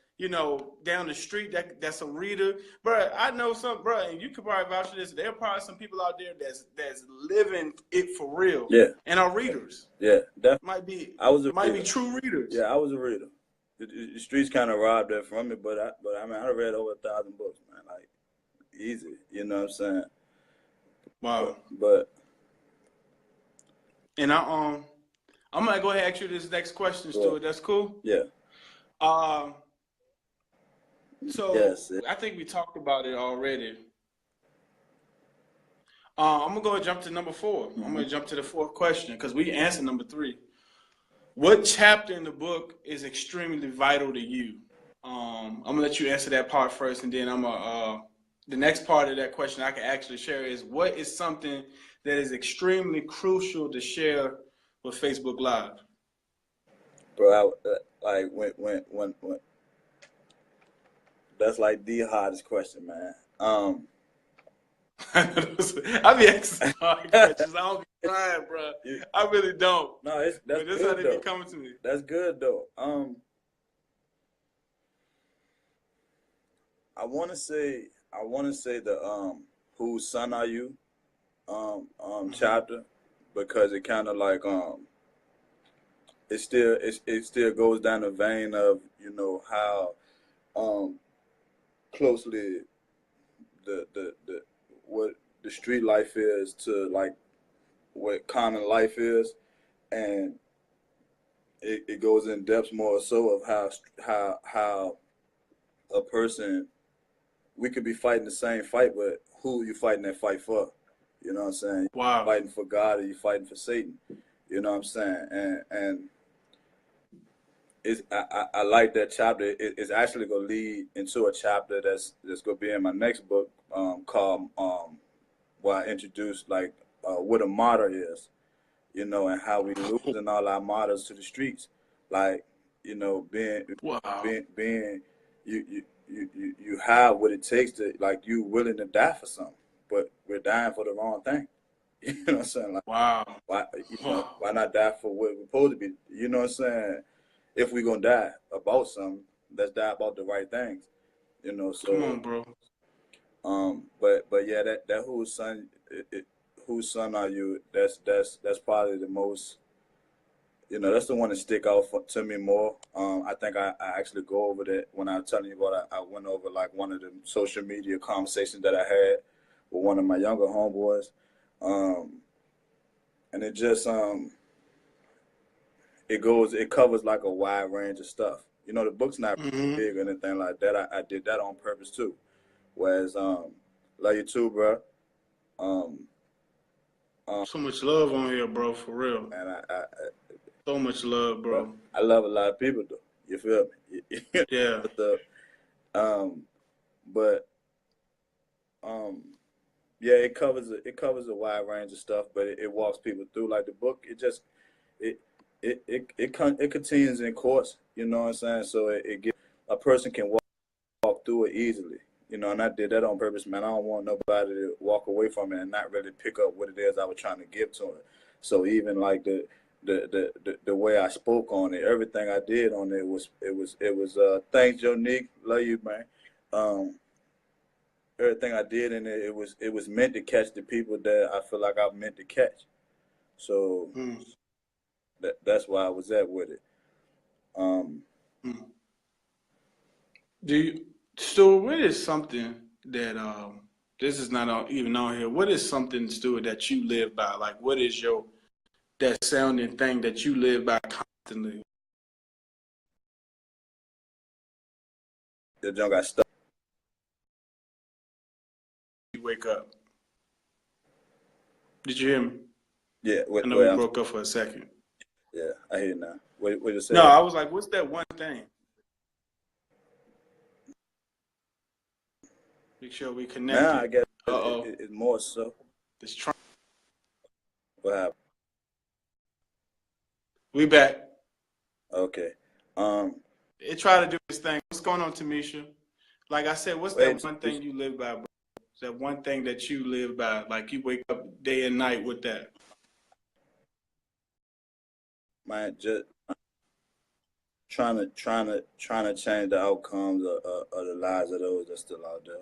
down the street that's a reader, bro. I know some, bro, and you could probably vouch for this. There are probably some people out there that's living it for real Yeah. and are readers. Yeah. Definitely. Might be I was a might be reader. true readers. Yeah, I was a reader. The streets kind of robbed that from me, but I mean, I read over 1,000 books, man. Like easy, you know what I'm saying? Wow. But And I'm gonna go ahead and ask you this next question, well, Stuart. That's cool. yeah, Um, so yes, it, I think we talked about it already. I'm gonna go and jump to number 4. I'm mhm. gonna jump to the fourth question because we answered number 3. What chapter in the book is extremely vital to you? I'm gonna let you answer that part first, and then the next part of that question I can actually share is, what is something that is extremely crucial to share with Facebook Live? Bro. Like when that's like the hardest question, man. I be asking hard questions. I don't be trying, bro. I really don't. No, that's But that's how good they though. be coming to me. That's good though. I want to say the whose son are you chapter, because it kind of like it still goes down the vein of, you know, how um closely the what the street life is to like what common life is, and it goes in depth more so of how a person, we could be fighting the same fight, but who you fighting that fight for? You know what I'm saying? You Wow. fighting for God or you fighting for Satan? You know what I'm saying? And I like that chapter. It's actually gonna lead into a chapter that's gonna be in my next book, called where I introduce like what a martyr is, you know, and how we losing all our martyrs to the streets, like, you know, Wow. being you have what it takes to, like, you willing to die for something, but we're dying for the wrong thing. You know what I'm saying? Like, Wow. why, you know, Wow. why not die for what we're supposed to be? You know what I'm saying? If we're gonna die about something, let's die about the right things. You know, Come so on, bro. but yeah, that whose son are you? That's probably the most, you know, that's the one that stick out to me more. I think I actually go over that when I was telling you about. I went over like one of the social media conversations that I had with one of my younger homeboys, um, and it just it covers like a wide range of stuff. You know, the book's not Mm-hmm. big or anything like that. I did that on purpose too. Whereas, love you too, bro. Um, So much love on here, bro. For real. and So much love, bro, bro. I love a lot of people though. You feel me? Yeah. But um, but um, yeah, it covers a wide range of stuff, but it walks people through. Like the book, it it continues in course. You know what I'm saying? So it gives a person can walk through it easily. You know, and I did that on purpose, man. I don't want nobody to walk away from it and not really pick up what it is I was trying to give to it. So even like the way I spoke on it, everything I did on it was thanks, Jonique, love you, man. Um, Everything I did in it, it was meant to catch the people that I feel like I meant to catch. So Mm-hmm. that's why I was at with it. Um, Do you, Stuart, what is something that this is not even on here? What is something, Stuart, that you live by? Like, what is your that sounding thing that you live by constantly? the junk got stuck. You wake up. Did you hear me? Yeah, I know we wait, broke up for a second. yeah, I hear you now. What you No, say? I was like, what's that one thing? Make sure we Now I connected. guess Uh-oh. it's more so. This Trump. What happened? We back. Okay. Um. It tried to do this thing. What's going on, Tamisha? Like I said, what's that Wait, one thing you live by, bro? Is that one thing that you live by? Like you wake up day and night with that. man, just trying to change the outcomes of the lives of those that's still out there.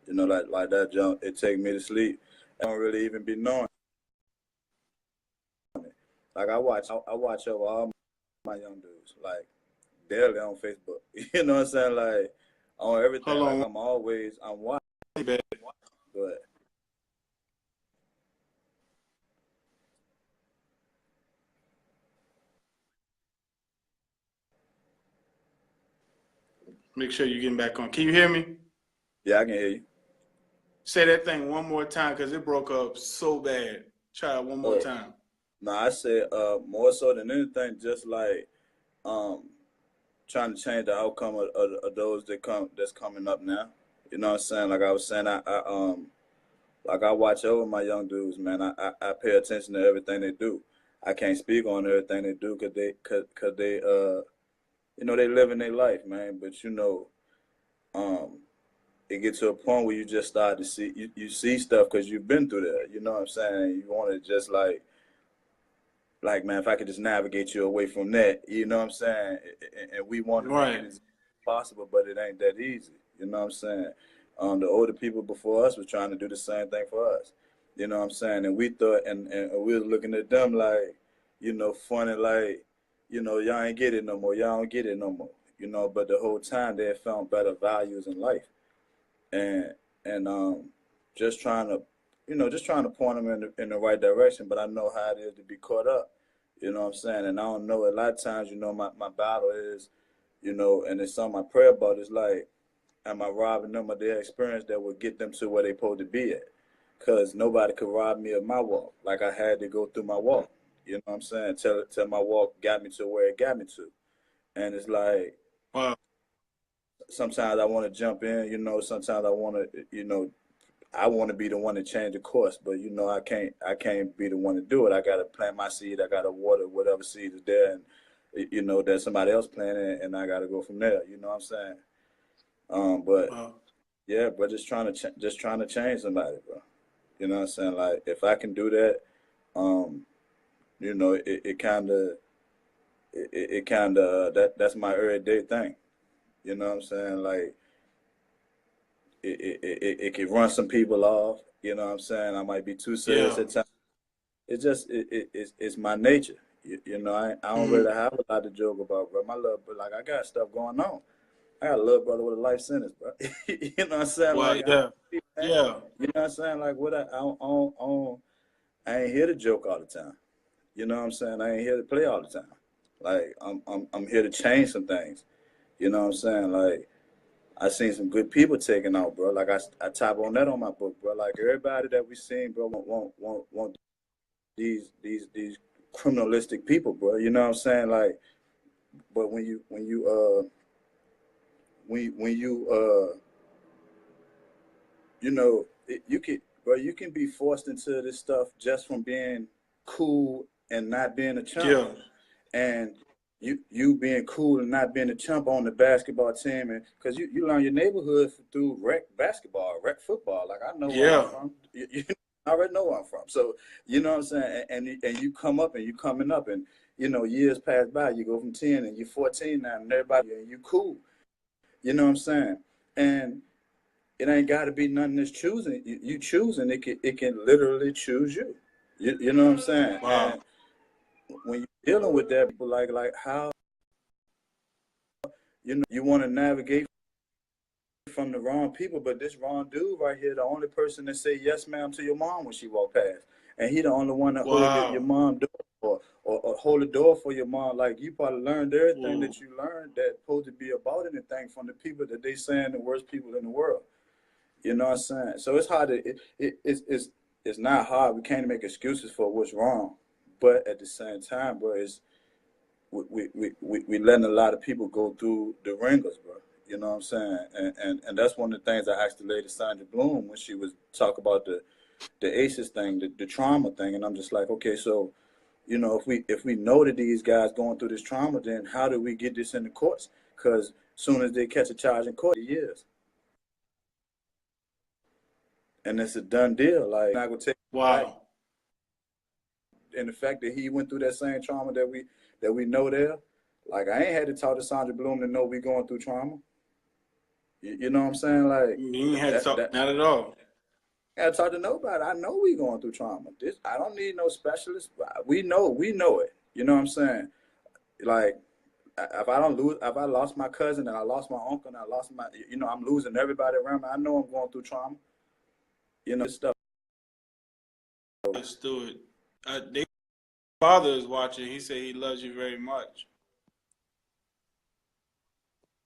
You know, like that junk. It take me to sleep. I don't really even be knowing. Like I watch over all my young dudes, like daily on Facebook. You know what I'm saying? Like on everything. Hold Like on. I'm watching, but Make sure you're getting back on. Can you hear me? yeah, I can hear you. Say that thing one more time because it broke up so bad. Try it one more Oh, time. no, I said more so than anything, just like um trying to change the outcome of those that's coming up now. You know what I'm saying? Like I was saying, like I watch over my young dudes, man. I pay attention to everything they do. I can't speak on everything they do cause they you know, they living their life, man. But you know, um it gets to a point where you just start to see you see stuff because you've been through that. You know what I'm saying? You want to just like man, if I could just navigate you away from that, you know what I'm saying? And we want to make it Right. as possible, but it ain't that easy. You know what I'm saying? The older people before us was trying to do the same thing for us. You know what I'm saying? And we thought, and we was looking at them like, funny, like, y'all ain't get it no more. Y'all don't get it no more. But the whole time they had found better values in life, and just trying to, just trying to point them in the right direction. But I know how it is to be caught up. You know what I'm saying? And I don't know. A lot of times, my battle is, and it's something I pray about. Is like, am I robbing them of their experience that will get them to where they supposed to be at? Because nobody could rob me of my walk. Like I had to go through my walk. You know what I'm saying? Till my walk got me to where it got me to. And it's like Wow. sometimes I want to jump in. Sometimes I want to. I want to be the one to change the course, but I can't be the one to do it. I got to plant my seed. I got to water whatever seed is there, and that somebody else planted, and I got to go from there. You know what I'm saying? But Wow. yeah, but just trying to change somebody, bro. You know what I'm saying? Like if I can do that, um, it kind of it kind of that's my everyday thing. You know what I'm saying? Like it can run some people off. You know what I'm saying? I might be too serious Yeah. at times. It's my nature. I don't Hmm. really have a lot to joke about, bro. My love, but like I got stuff going on. I got a little brother with a life sentence, bro. You know what I'm saying? Well, Like, yeah. man, Yeah. you know what I'm saying? Like, I ain't here to joke all the time. You know what I'm saying? I ain't here to play all the time. Like, I'm here to change some things. You know what I'm saying? Like, I seen some good people taken out, bro. Like, I type on that on my book, bro. Like, everybody that we seen, bro, want these criminalistic people, bro. You know what I'm saying? Like, but when you you can, bro, you can be forced into this stuff just from being cool and not being a chump, Yeah. and you being cool and not being a chump on the basketball team, and because you learn your neighborhood through rec basketball, rec football. Like I know where I'm Yeah. from. You already know where I'm from, so you know what I'm saying. And you come up and you coming up, and years pass by. You go from 10 and you're 14 now, and everybody and you cool. You know what I'm saying, and it ain't got to be nothing that's choosing. You choosing it can literally choose you. You know what I'm saying? Wow. And when you're dealing with that, people like how you want to navigate from the wrong people, but this wrong dude right here, the only person that say yes ma'am to your mom when she walk past, and he the only one that hold your Wow. mom door or hold the door for your mom. Like you probably learned everything Ooh. that you learned that supposed to be about anything from the people that they saying the worst people in the world. You know what I'm saying? So it's hard to it's not hard. We can't make excuses for what's wrong, but at the same time, bro, it's we letting a lot of people go through the ringers, bro. You know what I'm saying? And that's one of the things I asked the lady Sandra Bloom when she was talk about the ACEs thing, the trauma thing, and I'm just like, okay, so if we know that these guys going through this trauma, then how do we get this in the courts? Because soon as they catch a charge in court, years. And it's a done deal. Like not gonna take it back. Wow. And the fact that he went through that same trauma that we know there, like I ain't had to talk to Sandra Bloom to know we going through trauma. You know what I'm saying? Like You ain't had to talk. that Not at all. I gotta talk to nobody. I know we going through trauma. This I don't need no specialist. We know it. You know what I'm saying? Like if I lost my cousin and I lost my uncle and I lost my, I'm losing everybody around me. I know I'm going through trauma. This stuff. Let's do it. Their father is watching. He said he loves you very much.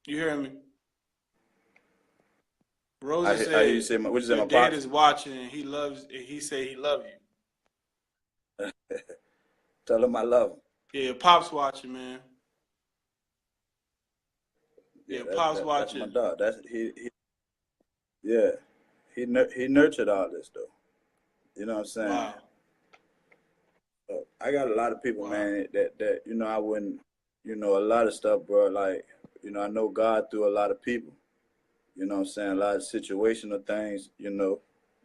You hear me? Rosa I hear you said say what you say, your my dad pops. is watching and he loves. And he said he love you. Tell him I love him. Yeah, pops watching, man. Yeah, Yeah, pops that's my watching. dog. Yeah, he nurtured all this though. You know what I'm saying? Wow. I got a lot of people, Wow. man, that I wouldn't, a lot of stuff, bro. Like, I know God through a lot of people. You know what I'm saying? A lot of situational things, you know,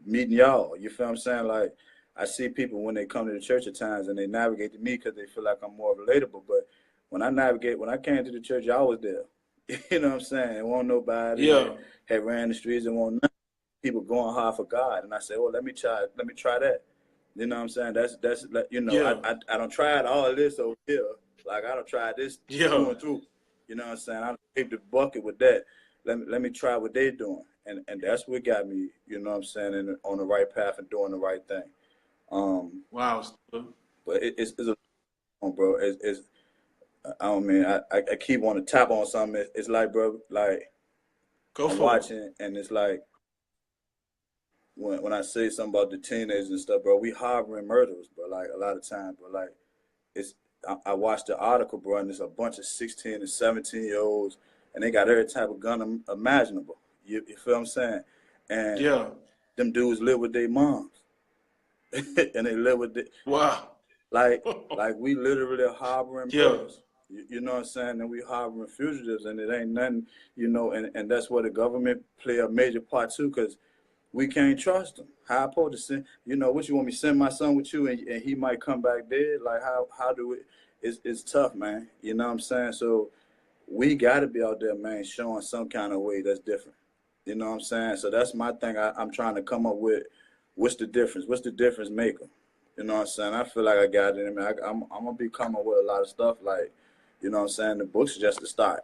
meeting y'all. You feel what I'm saying? Like, I see people when they come to the church at times and they navigate to me because they feel like I'm more relatable. But when I came to the church, y'all was there. You know what I'm saying? It wasn't nobody that Yeah. had ran the streets and wasn't nothing. People going hard for God. And I said, oh, let me try that. You know what I'm saying? That's like, you know, Yeah. I don't try all this over here. Like I don't try this Yeah. through and through. You know what I'm saying? I don't keep the bucket with that. Let me try what they doing. And that's what got me, you know what I'm saying, on the right path and doing the right thing. Um, Wow. Stewart. but it's a bro. It's I don't mean I keep wanting to tap on something. It's like, bro, like Go I'm for it. watching and it's like when I say something about the teenagers and stuff, bro, we harboring murderers, bro. Like a lot of times, but like it's I watched the article, bro, and there's a bunch of 16 and 17-year-olds, and they got every type of gun imaginable. You feel what I'm saying? And Yeah. them dudes live with their moms, and they live with the, Wow. like like we literally are harboring Yeah. murderers. You know what I'm saying? And we harboring fugitives, and it ain't nothing, you know. And that's where the government play a major part too, because we can't trust them. How I supposed to send, you know, what you want me to send my son with you and he might come back dead? Like how do we, it's tough, man. You know what I'm saying? So we gotta be out there, man, showing some kind of way that's different. You know what I'm saying? So that's my thing I'm trying to come up with. What's the difference? What's the difference maker? You know what I'm saying? I feel like I got it. I mean, I'm gonna be coming with a lot of stuff like, you know what I'm saying? The book's just the start.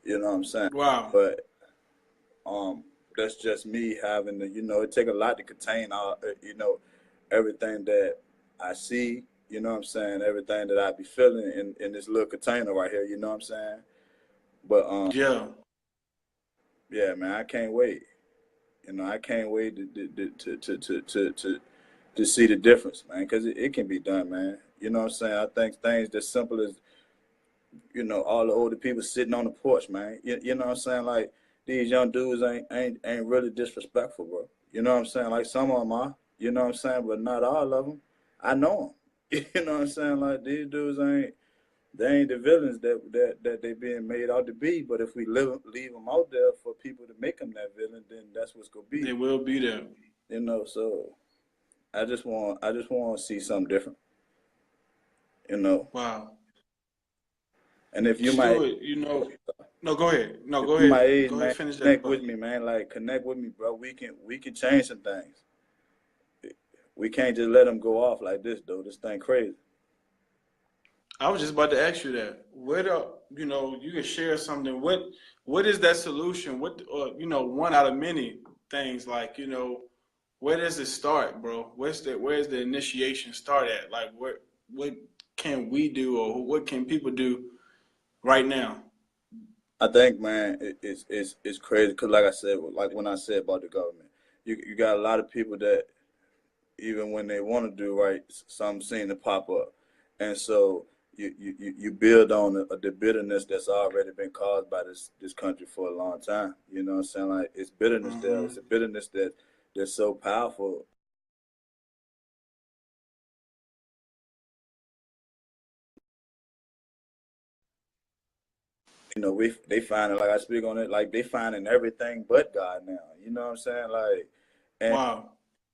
You know what I'm saying? Wow. But um, that's just me having to, you know, it take a lot to contain all, you know, everything that I see. You know what I'm saying? Everything that I be feeling in this little container right here. You know what I'm saying? But Yeah. yeah, man, I can't wait. You know, I can't wait to see the difference, man, because it can be done, man. You know what I'm saying? I think things as simple as, you know, all the older people sitting on the porch, man. You know what I'm saying? Like these young dudes ain't really disrespectful, bro. You know what I'm saying? Like some of them are, you know what I'm saying, but not all of them. I know them. You know what I'm saying? Like these dudes they ain't the villains that they being made out to be. But if we leave them out there for people to make them that villain, then that's what's gonna They be. will be there. You know, so I just want to see something different. You know, Wow. and if you might Stewart, no, go ahead. No, if go you my ahead. age, Go ahead, man, finish that connect thought. with me, man. Like connect with me, bro. We can change some things. We can't just let them go off like this, though. This thing crazy. I was just about to ask you that. What you can share something. What is that solution? What one out of many things, like, where does it start, bro? Where's the initiation start at? Like, what can we do, or what can people do right now? I think, man, it's crazy because, like I said, like when I said about the government, you got a lot of people that even when they want to do right, some seem to pop up, and so you build on the bitterness that's already been caused by this country for a long time. You know what I'm saying? Like it's bitterness there. Hmm. It's a bitterness that's so powerful. You know, we they find it like I speak on it, like they finding everything but God now. You know what I'm saying? Like, and Wow.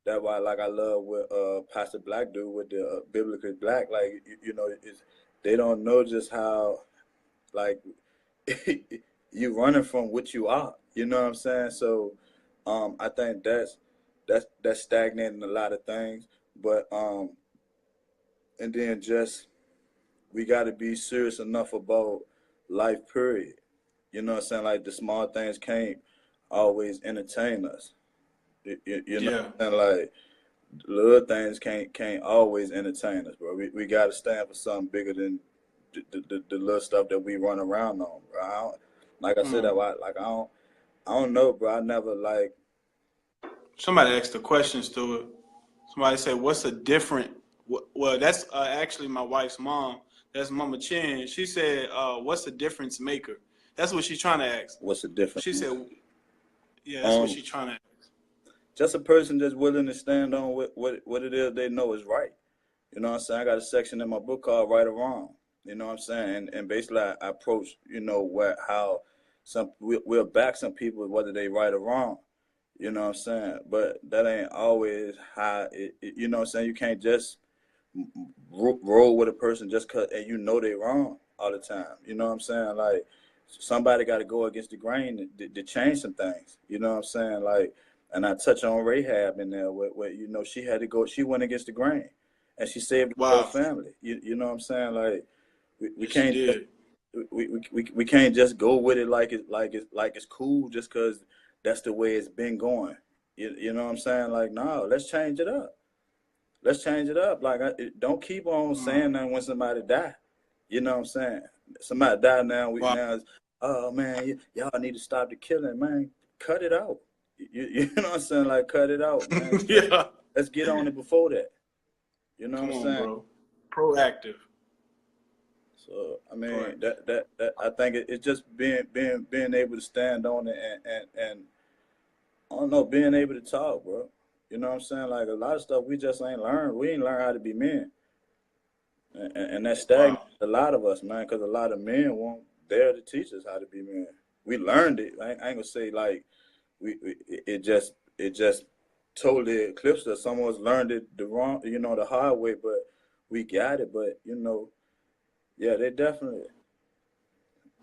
that's why like I love what Pastor Black do with the biblically black. Like you know, it's they don't know just how like you running from what you are. You know what I'm saying? So I think that's stagnating a lot of things. But and then just we got to be serious enough about life. Period. You know what I'm saying? Like the small things can't always entertain us. You know Yeah. what I'm saying? Like little things can't always entertain us, bro. We got to stand for something bigger than the little stuff that we run around on, bro. Like I said, Mm. I don't know, bro. I never like. Somebody asked a question, Stuart. Somebody said, "What's a different?" Well, that's actually my wife's mom. That's Mama Chin. She said, "What's the difference maker?" That's what she's trying to ask. What's the difference? She said, "Yeah, that's what Um, she's trying to ask." just a person that's willing to stand on what it is they know is right. You know what I'm saying? I got a section in my book called Right or Wrong. You know what I'm saying? And basically I approach, you know, how we'll back some people whether they right or wrong. You know what I'm saying? But that ain't always how you know what I'm saying? You can't just roll with a person just cause and you know they wrong all the time. You know what I'm saying? Like somebody got to go against the grain to change some things. You know what I'm saying? Like, and I touch on Rahab in there where you know she had to go. She went against the grain, and she saved the whole Wow. family. You know what I'm saying? Like we Yes, she can't just did. we can't just go with it like it's cool just because that's the way it's been going. You know what I'm saying? Like no, let's change it up. Let's change it up. Like don't keep on Mm. saying that when somebody die. You know what I'm saying? Somebody die now. Wow. Now it's, oh man, y'all need to stop the killing, man. Cut it out. You know what I'm saying? Like cut it out, man. Yeah. Let's get on it before that. You know what Come I'm on, saying? bro. Proactive. So I mean Proactive. that I think it's just being able to stand on it and I don't know, being able to talk, bro. You know what I'm saying? Like a lot of stuff we just ain't learned. We ain't learned how to be men, and that stagnates Wow. a lot of us, man. Because a lot of men weren't there to teach us how to be men. We learned it. I ain't gonna say like it just totally eclipsed us. Some of us learned it the wrong, the hard way, but we got it. But yeah, they definitely.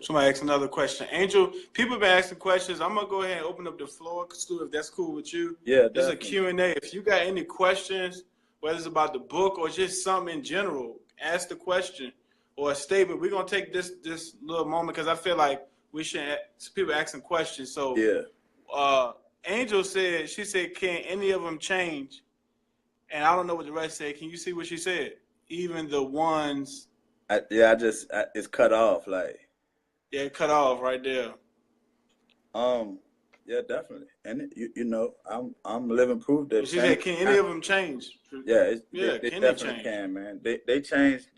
Somebody asked another question. Angel, people have been asking questions. I'm going to go ahead and open up the floor, Stu, if that's cool with you. Yeah, This is a definitely. Q&A. If you got any questions, whether it's about the book or just something in general, ask the question or a statement. We're going to take this little moment because I feel like we should people asking questions. So Yeah. Angel said, she said, can any of them change? And I don't know what the rest said. Can you see what she said? Even the ones, It's cut off. Like, yeah, cut off right there. um, yeah, definitely. And I'm living proof that She change. said, can any of them change? Yeah, Yeah, they can they definitely change? can, man. They changed.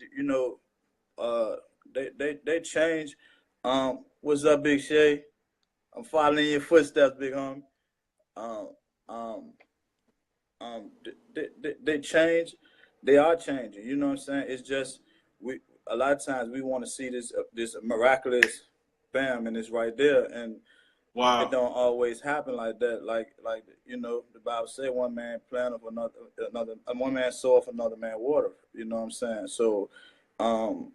Uh, they change. What's up, Big Shay? I'm following your footsteps, big homie. Um, um, they change. They are changing. You know what I'm saying? It's just we. A lot of times we want to see this miraculous, bam, and it's right there, and it Wow. don't always happen like that. Like the Bible said, one man planted for another, one man sow for another man water. You know what I'm saying? So, um,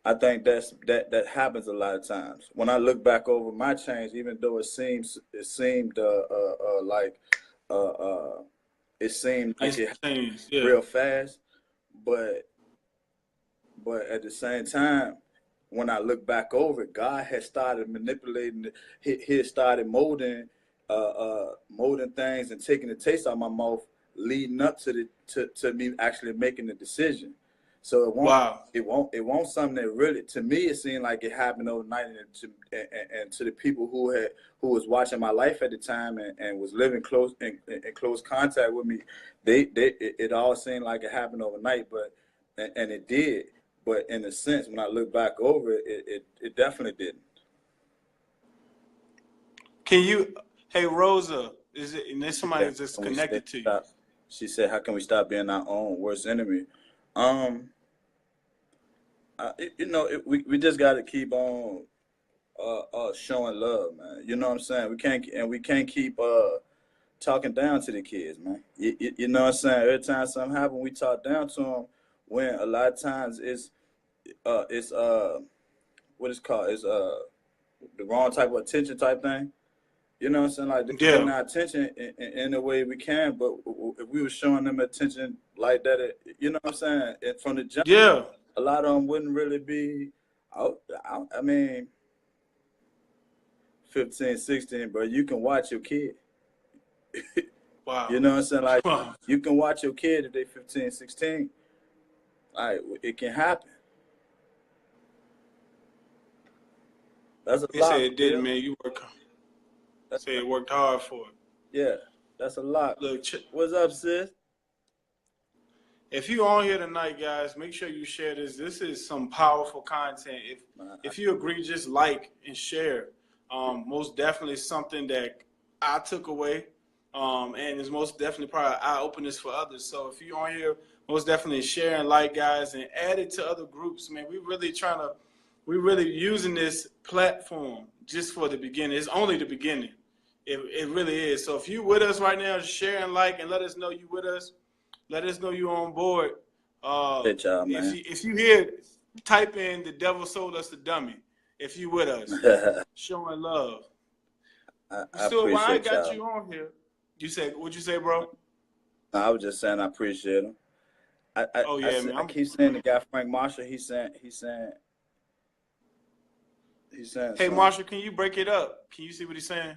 I think that happens a lot of times. When I look back over my change, even though it seemed like uh, uh, it seemed like it happened Instantaneous. Yeah. real fast, but at the same time, when I look back over it, God had started manipulating. He had started molding things and taking the taste out of my mouth, leading up to me actually making the decision. So Wow. it won't something that really, to me, it seemed like it happened overnight, and to the people who was watching my life at the time and was living close in close contact with me, it all seemed like it happened overnight, but and it did. But in a sense, when I look back over it, it definitely didn't. Can you, hey, Rosa, is it, and there's She somebody said, that's just "How can we stay connected to you. stop?" She said, "How can we stop being our own worst enemy?" Um, we just got to keep on showing love, man. You know what I'm saying? We can't keep talking down to the kids, man. You know what I'm saying? Every time something happens, we talk down to them. When a lot of times it's what it's called, it's the wrong type of attention type thing. You know what I'm saying? Like they're getting Yeah. our attention in the way we can, but if we were showing them attention like that, you know what I'm saying? From the jump, Yeah. a lot of them wouldn't really be out. I mean, 15, 16, bro. You can watch your kid. You Wow. know what I'm saying? Like Wow. you can watch your kid if they 15, 16. Like it can happen. That's a They said lot for it didn't, real. man. You work, That's, say it worked hard for it. yeah, that's a lot. Look, What's up, sis? if you on here tonight, guys, make sure you share this. This is some powerful content. If Man, if you agree, just like and share. Most definitely something that I took away, and is most definitely probably eye openers for others. So if you on here, most definitely share and like, guys, and add it to other groups. Man, we really trying to we're really using this platform just for the beginning. It's only the beginning. It really is. So if you with us right now, share and like and let us know you with us. Let us know you on board. Hey, y'all, If man. you hear, type in "The Devil Sold Us the Dummy." If you with us, showing love. I Stuart, when I appreciate got y'all. you on here, you said, "What'd you say, bro?" No, I was just saying I appreciate him. Oh yeah, I man. keep saying the guy Frank Marshall. He's saying Hey, something. Marshall, can you break it up? Can you see what he's saying?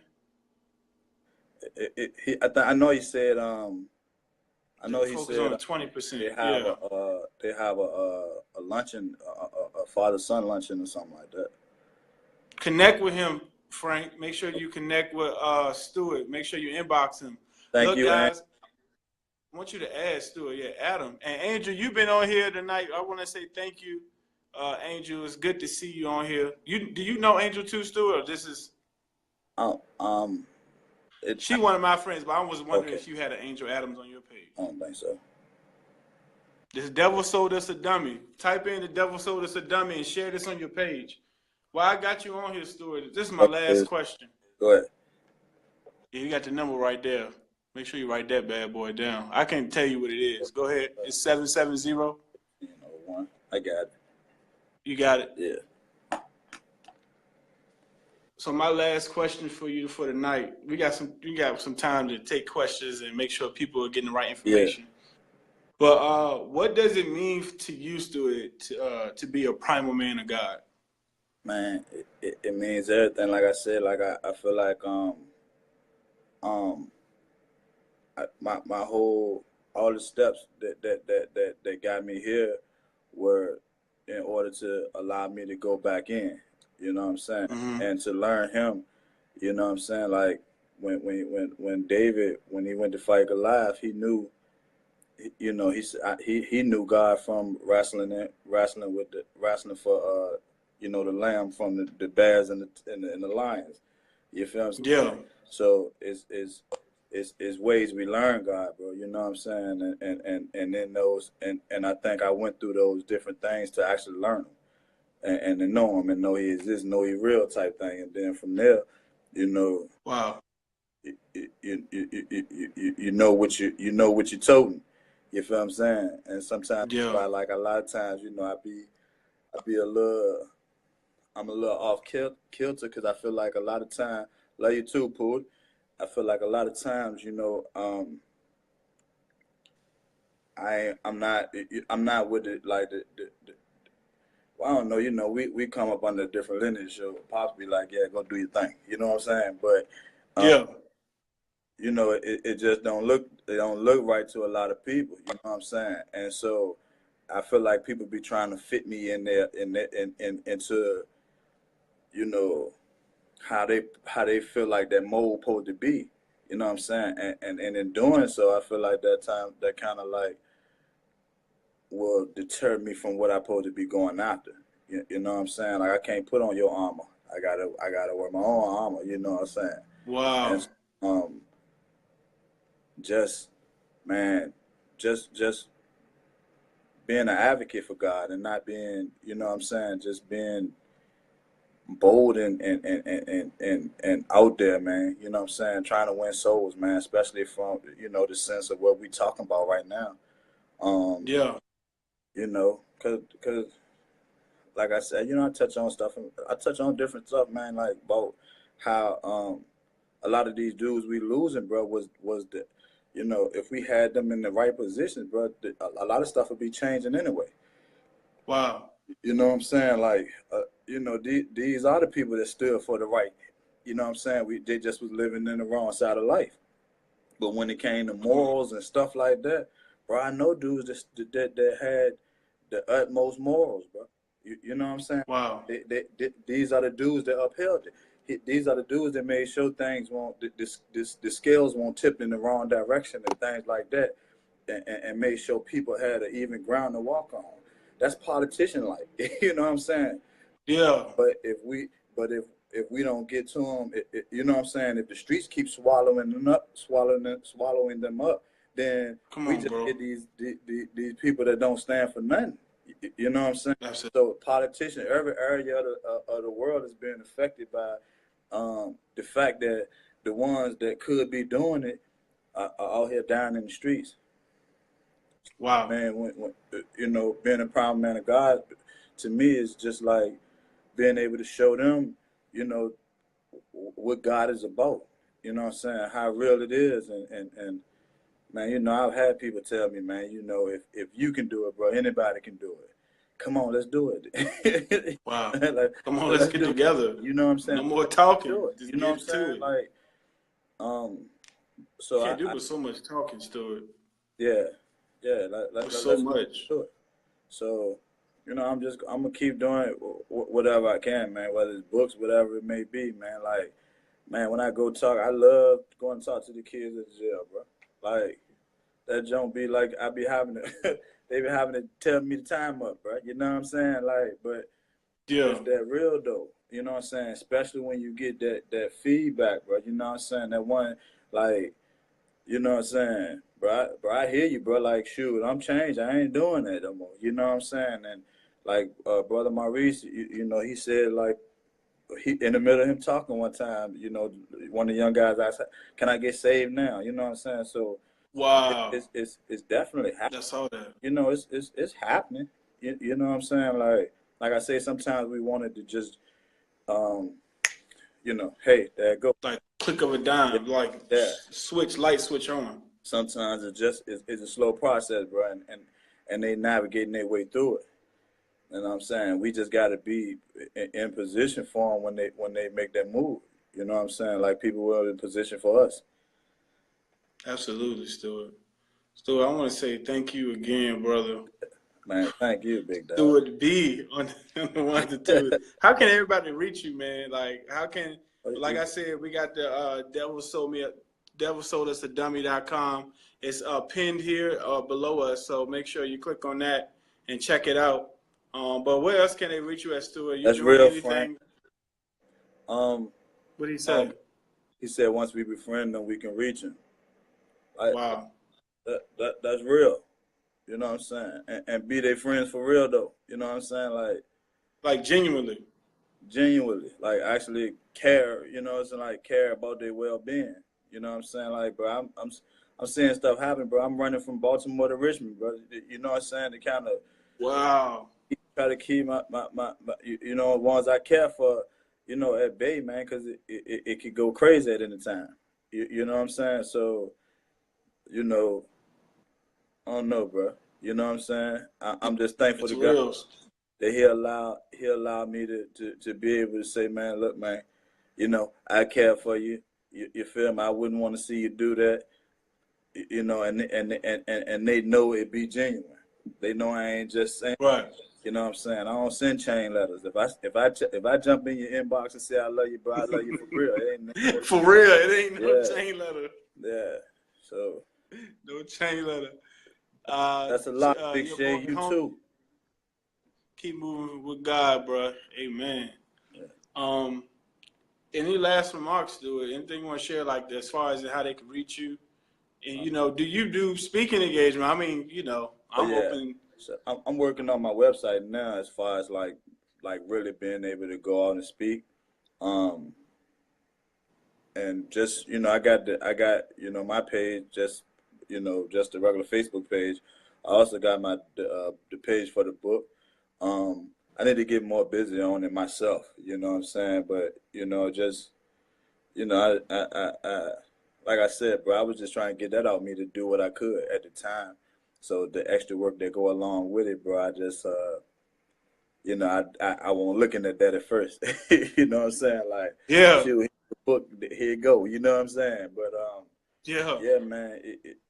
I know he said I know he Focus said on the 20%. they have Yeah. a luncheon, a father son luncheon or something like that. Connect with him, Frank. Make sure you connect with Stewart. Make sure you inbox him. Thank Look, you, and guys, I want you to add Stewart. Yeah, Adam. And Angel, you've been on here tonight. I want to say thank you, Angel. It's good to see you on here. Do you know Angel too, Stewart? Or this is um um it she one of my friends, but I was wondering okay. if you had an Angel Adams on your page. I don't think so. This devil sold us a dummy. Type in "the devil sold us a dummy" and share this on your page. Well, I got you on here, Stewart. This is my last Okay, question. go ahead. Yeah, you got the number right there. Make sure you write that bad boy down. I can't tell you what it is. Go ahead. It's 770. One. I got it. You got it. Yeah. So my last question for you for tonight. We got some time to take questions and make sure people are getting the right Yeah. information. But what does it mean to you, Stuart, to be a primal man of God? Man, it means everything. Like I said, like I feel like um my whole all the steps that got me here were in order to allow me to go back in. You know what I'm saying? Mm-hmm. And to learn him. You know what I'm saying? Like when David, when he went to fight Goliath, he knew. You know, he knew God from wrestling for you know, the lamb from the bears and the lions. You feel what I'm Yeah. saying? So it's ways we learn God, bro. You know what I'm saying? And then those and I think I went through those different things to actually learn them and to know him and know he exists, know he real type thing. And then from there, you know, Wow. you know what you're toting. You feel what I'm saying? And sometimes, Yeah. by like a lot of times, you know, I be a little, I'm a little off kilter because I feel like a lot of time, love you too, Poot. I feel like a lot of times, you know, I'm not with it like the well, I don't know, you know, we come up under a different lineage, so possibly like, yeah, go do your thing. You know what I'm saying? But Yeah. you know, it just don't look right to a lot of people. You know what I'm saying? And so I feel like people be trying to fit me in there into, you know, how they feel like that mold supposed to be. You know what I'm saying? And in doing so, I feel like that time that kind of like will deter me from what I'm supposed to be going after. You know what I'm saying? Like I can't put on your armor. I gotta wear my own armor. You know what I'm saying? Wow. And just man, just being an advocate for God and not being, you know what I'm saying, just being bold and out there, man. You know what I'm saying? Trying to win souls, man, especially from, you know, the sense of what we talking about right now. Yeah. You know, cause like I said, you know, I touch on different stuff, man, like about how a lot of these dudes we losing, bro, was the, you know, if we had them in the right positions, bro, a lot of stuff would be changing anyway. Wow. You know what I'm saying? Like, you know, these are the people that stood for the right. You know what I'm saying? They just was living in the wrong side of life. But when it came to Come on. morals and stuff like that, bro, I know dudes that had the utmost morals, bro. You know what I'm saying? Wow. These are the dudes that upheld it. These are the dudes that made sure things won't, the scales won't tip in the wrong direction and things like that, and made sure people had an even ground to walk on. That's politician like, you know what I'm saying? Yeah. But if we don't get to them, you know what I'm saying? If the streets keep swallowing them up, then Come we on, just bro. get these people that don't stand for nothing. You know what I'm saying? Absolutely. So politicians, every area of the world is being affected by the fact that the ones that could be doing it are out here dying in the streets. Wow. Man, when being a Primal Man of God, to me is just like being able to show them, you know, what God is about. You know what I'm saying? How real it is, and man, I've had people tell me, man, if you can do it, bro, anybody can do it. Come on, let's do it. Wow. Like, Come on, let's let's get do it. together. You know what I'm saying? No more Let's talking. do it. Just You know what I'm get to saying? it. Like, so Can't do but so much talking, Stewart. yeah, yeah, But so let's much. do it. So, I'm gonna keep doing whatever I can, man. Whether it's books, whatever it may be, man. Like, man, when I go talk, I love going to talk to the kids at the jail, bro. Like, that don't be like I be having to, they be having to tell me the time up, bro. You know what I'm saying? Like, but Yeah. it's that real though. You know what I'm saying? Especially when you get that feedback, bro. You know what I'm saying? That one, like, you know what I'm saying, bro, I hear you, bro. Like, shoot, I'm changed. I ain't doing that no more. You know what I'm saying? And like, brother Maurice, he said like, he in the middle of him talking one time, one of the young guys asked, "Can I get saved now?" You know what I'm saying? So Wow. it's definitely happening. That's all that. It's happening. You know what I'm saying? Like I say, sometimes we wanted to just, um, hey, there it go. Like click of a dime, like Yeah. light switch on. Sometimes it's a slow process, bro, and they navigating their way through it. You know what I'm saying? We just got to be in position for them when they make that move. You know what I'm saying? Like people were in position for us. Absolutely, Stewart. Stewart, I want to say thank you again, brother. Man, thank you, big dog. Stewart B on the one to two. How can everybody reach you, man? Like, how can, like I said, we got the Devil Sold Us a Dummy.com. It's pinned here below us, so make sure you click on that and check it out. But where else can they reach you at, Stewart? You That's doing real, Frank. anything? What did he say? He said once we befriend them, we can reach them. Wow. That's real. You know what I'm saying? And be their friends for real though. You know what I'm saying? Like genuinely. Genuinely, like actually care. You know what I'm saying? Like care about their well being. You know what I'm saying? Like, bro, I'm seeing stuff happen, bro. I'm running from Baltimore to Richmond, bro. You know what I'm saying? To kind of Wow. try to keep my ones I care for, at bay, man, because it could go crazy at any time. You know what I'm saying? So, I don't know, bro. You know what I'm saying? I'm just thankful It's to God real. that he allowed me to be able to say, man, look, man, I care for you. You feel me? I wouldn't want to see you do that. And they know it be genuine. They know I ain't just saying. Right. You know what I'm saying? I don't send chain letters. If I jump in your inbox and say I love you, bro, I love you for real. It ain't For real, it ain't no chain letter. Yeah. So no chain letter. That's a lot, Big Your Shay. boy You home. too. Keep moving with God, bro. Amen. Yeah. Any last remarks, Stewart? Anything you want to share, like as far as how they can reach you? And do you do speaking engagement? I mean, I'm open. So I'm working on my website now as far as like really being able to go out and speak. And just I got my page, just just the regular Facebook page. I also got my the page for the book. I need to get more busy on it myself. You know what I'm saying? But just I like I said, bro, I was just trying to get that out of me to do what I could at the time. So the extra work that go along with it, bro, I just I wasn't looking at that at first. You know what I'm saying? Like, Yeah. shoot, here's the book, here you go. You know what I'm saying? But yeah, man.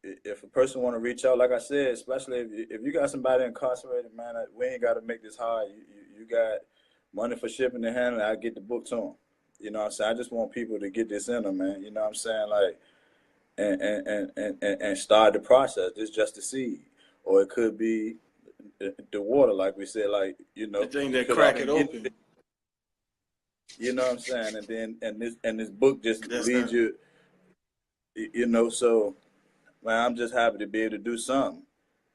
If a person want to reach out, like I said, especially if you got somebody incarcerated, man, we ain't got to make this hard. You got money for shipping and handling. I get the book to them. You know what I'm saying? I just want people to get this in them, man. You know what I'm saying? Like, and start the process. This just the seed, or it could be the water, like we said, like the thing that crack it open. You know what I'm saying? And then this book just leads you. So man, I'm just happy to be able to do something.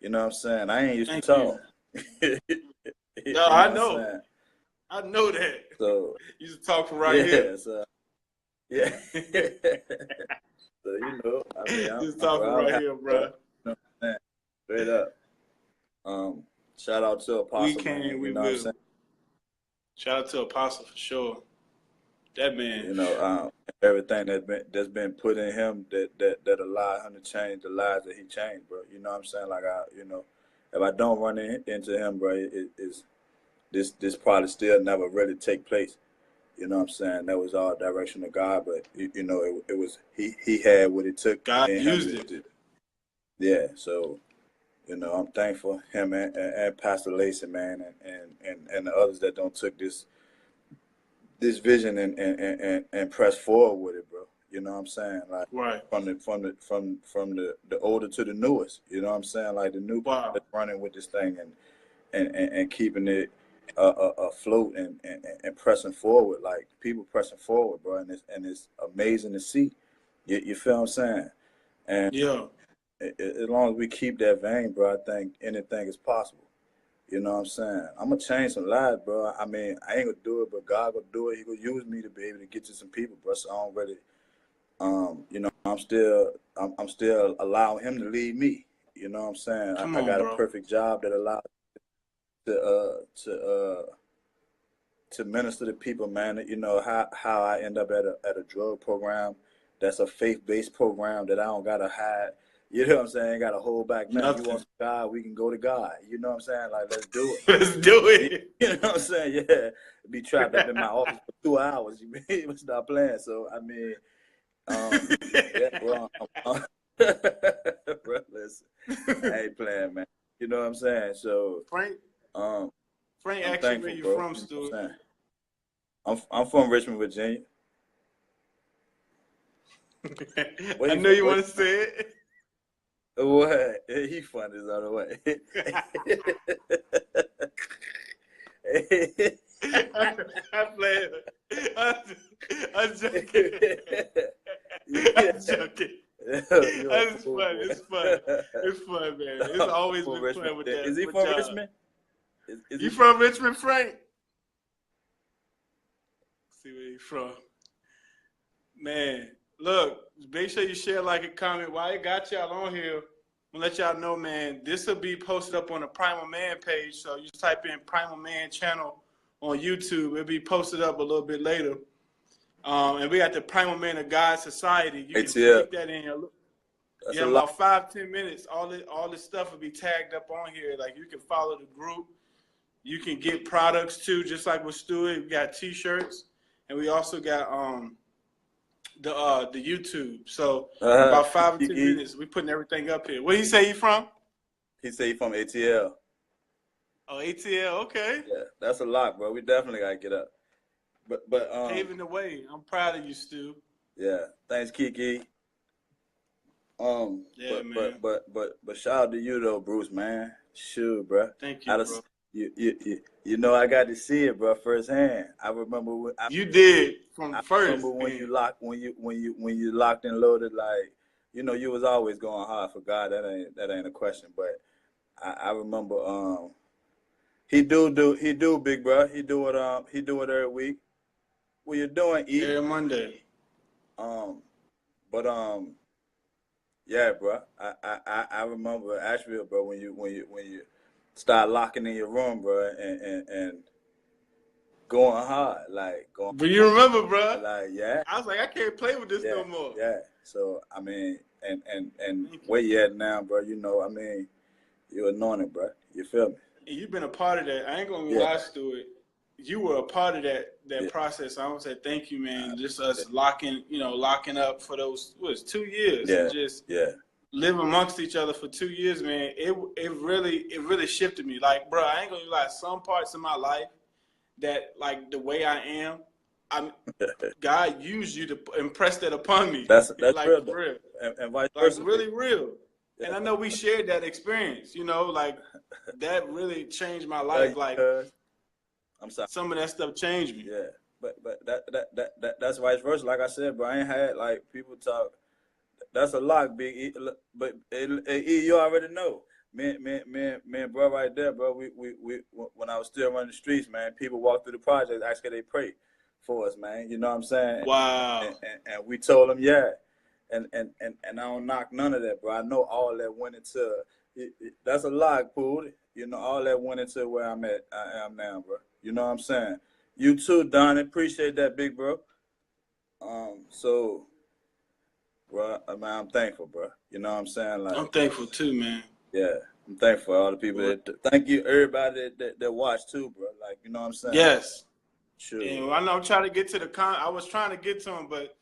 You know what I'm saying? I ain't used Thank to talk. No, You know I what I'm know. saying? I know that. So You just talk from right here. yeah, so yeah. So I mean, Just I'm talking proud of right how, here, bro. bro. You know what I'm saying? Straight up. Shout out to We Apostle, man. can, You we know what I'm will. saying? Shout out to Apostle for sure. That man. You know, everything that's been put in him that allowed him to change the lives that he changed, bro. You know what I'm saying? Like if I don't run into him, bro, it's this probably still never really take place. You know what I'm saying? That was all direction of God, but it was he had what it took God in him used it. yeah. So I'm thankful him and Pastor Lacey, man, and the others that don't took this vision and press forward with it, bro. You know what I'm saying? Like Right. from the older to the newest. You know what I'm saying? Like the new people Wow. that's running with this thing and keeping it afloat and pressing forward, like people pressing forward, bro. And it's amazing to see. You feel what I'm saying? And Yeah. as long as we keep that vein, bro, I think anything is possible. You know what I'm saying? I'm gonna change some lives, bro. I mean, I ain't gonna do it, but God gonna do it. He gonna use me to be able to get to some people, bro. So I don't really, I'm still allowing Him to lead me. You know what I'm saying? Come I on, got a bro. perfect job that allows to minister to people, man. You know how I end up at a drug program that's a faith-based program that I don't gotta hide. You know what I'm saying? Ain't gotta hold back, man. You Nothing. want God, we can go to God. You know what I'm saying? Like, let's do it. Let's do it. You know what I'm saying? Yeah, be trapped up in my office for 2 hours. You must stop playing. So I mean, yeah, bro. Bro, listen, I ain't playing, man. You know what I'm saying? So, Frank um, I'm actually, where thankful, you bro. from, You know what Stewart? I'm saying? I'm from Richmond, Virginia. Where I you know from? you want to say it. What? He fun this other way. I play it. I'm joking. I'm joking. You a That's fool, fun. boy. It's fun. It's fun, man. It's always From been Richmond. fun with Is that. he With from y'all. Richmond? Is You he? from Richmond, Frank? See where you from. Man, look, make sure you share, like, and comment. While I got y'all on here, I'm gonna let y'all know, man, this will be posted up on the Primal Man page. So you type in Primal Man channel on YouTube. It'll be posted up a little bit later. And we got the Primal Man of God Society. You can ATL. take that in. That's Yeah, a lot. about 5-10 minutes. All this stuff will be tagged up on here. Like, you can follow the group. You can get products too, just like with Stewart. We got T-shirts, and we also got the YouTube. So in about 5 or 10 He, minutes, we putting everything up here. Where you say you from? he say he from ATL. Oh, ATL. Okay, Yeah, that's a lot, bro. We definitely gotta get up. But paving the way. I'm proud of you, Stu. yeah. Thanks, Kiki. Yeah, man. But shout out to you though, Bruce, man. Shoot, bro. Thank you, I bro. just I got to see it, bro, firsthand. I remember You did from I first. remember when you locked and loaded, like you was always going hard for God. That ain't a question. But I remember he do big bro. He do it every week. What you doing, E? Every Monday. Um, but yeah, bro. I remember Asheville, bro. When you start locking in your room, bro, and going hard, like going But you remember, bro? like yeah, I was like, I can't play with this yeah, no more. yeah. So I mean, and Thank where you. you at now, bro? I mean, you're anointed, bro. You feel me? And you've been a part of that. I ain't gonna Yeah, lie, Stuart. You were a part of that yeah. process. I want to say thank you, man. Just Yeah, us locking up for those 2 years and yeah, just yeah. live amongst each other for 2 years, man. It really shifted me. Like, bro, I ain't gonna lie. Some parts of my life that, like, the way I am, God used you to impress that upon me. That's Like, real, for though. real. And vice Like, versa. really real. Yeah. And I know we shared that experience, like, that really changed my Thank life. you, Like, cuz. I'm sorry. some of that stuff changed me. Yeah, but that's vice versa. Like I said, bro, I ain't had like people talk. That's a lot, Big E. But you already know. me and bro right there, bro. We when I was still running the streets, man, people walk through the projects, ask they pray for us, man. You know what I'm saying? Wow. And we told them, yeah. And I don't knock none of that, bro. I know all that went into that's a lot, Pool. You know, all that went into where I am now, bro. You know what I'm saying? You too, Don. Appreciate that, big bro. So, bro, man, I'm thankful, bro. You know what I'm saying? Like, I'm thankful too, man. yeah, I'm thankful for all the people thank you, everybody that watched too, bro. Like, you know what I'm saying? Yes. Sure. And I know I'm trying to get to I was trying to get to them, but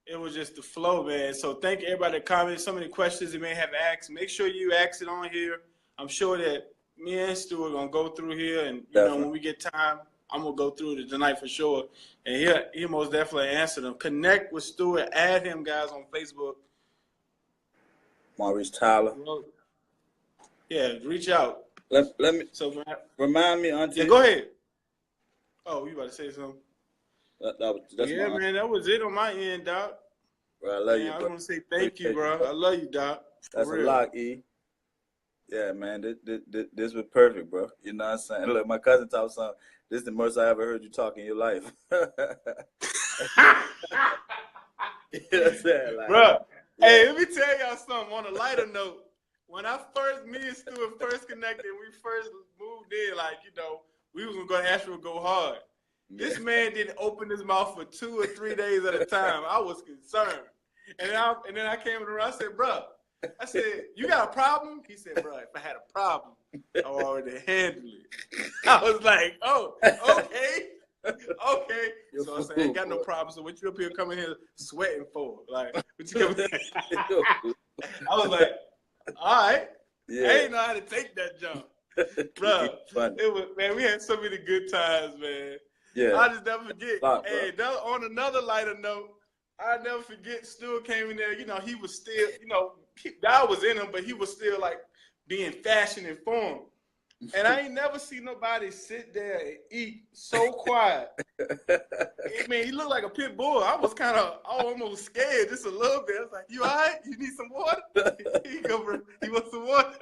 it was just the flow, man. So thank everybody that commented. So many questions you may have asked. Make sure you ask it on here. I'm sure that me and Stewart are going to go through here. And, you know, when we get time, I'm going to go through it tonight for sure. And he'll most definitely answer them. Connect with Stewart. Add him, guys, on Facebook. Maurice Tyler. Yeah, reach out. Let me remind me, Auntie. Yeah, go ahead. Oh, you about to say something? That's man, that was it on my end, Doc. Bro, I love you, I bro. want to say thank you, bro. I love you, Doc. That's real. A lock, E. Yeah, man, this was perfect, bro. You know what I'm saying? Look, my cousin taught something. This is the most I ever heard you talk in your life. You know what I'm saying? Like, bro, yeah. Hey, let me tell y'all something. On a lighter note, when me and Stewart first connected, we first moved in, like, you know, we was going to actually go hard. This man didn't open his mouth for 2 or 3 days at a time. I was concerned. And then I came around, I said, bro, you got a problem? He said, bro, if I had a problem, I already handled it. I was like, oh, okay. Okay. So I said, I ain't got no problem. So what you up here coming here sweating for? Like, what you coming here? I was like, all right. Yeah. I ain't know how to take that jump. Bro, man, we had so many good times, man. Yeah. I just never forget. Hey, on another lighter note, I never forget Stewart came in there, you know, he was still, you know, God was in him, but he was still like being fashion informed. And I ain't never seen nobody sit there and eat so quiet. Man, he looked like a pit bull. I was kind of almost scared just a little bit. I was like, you all right? You need some water? He wants some water.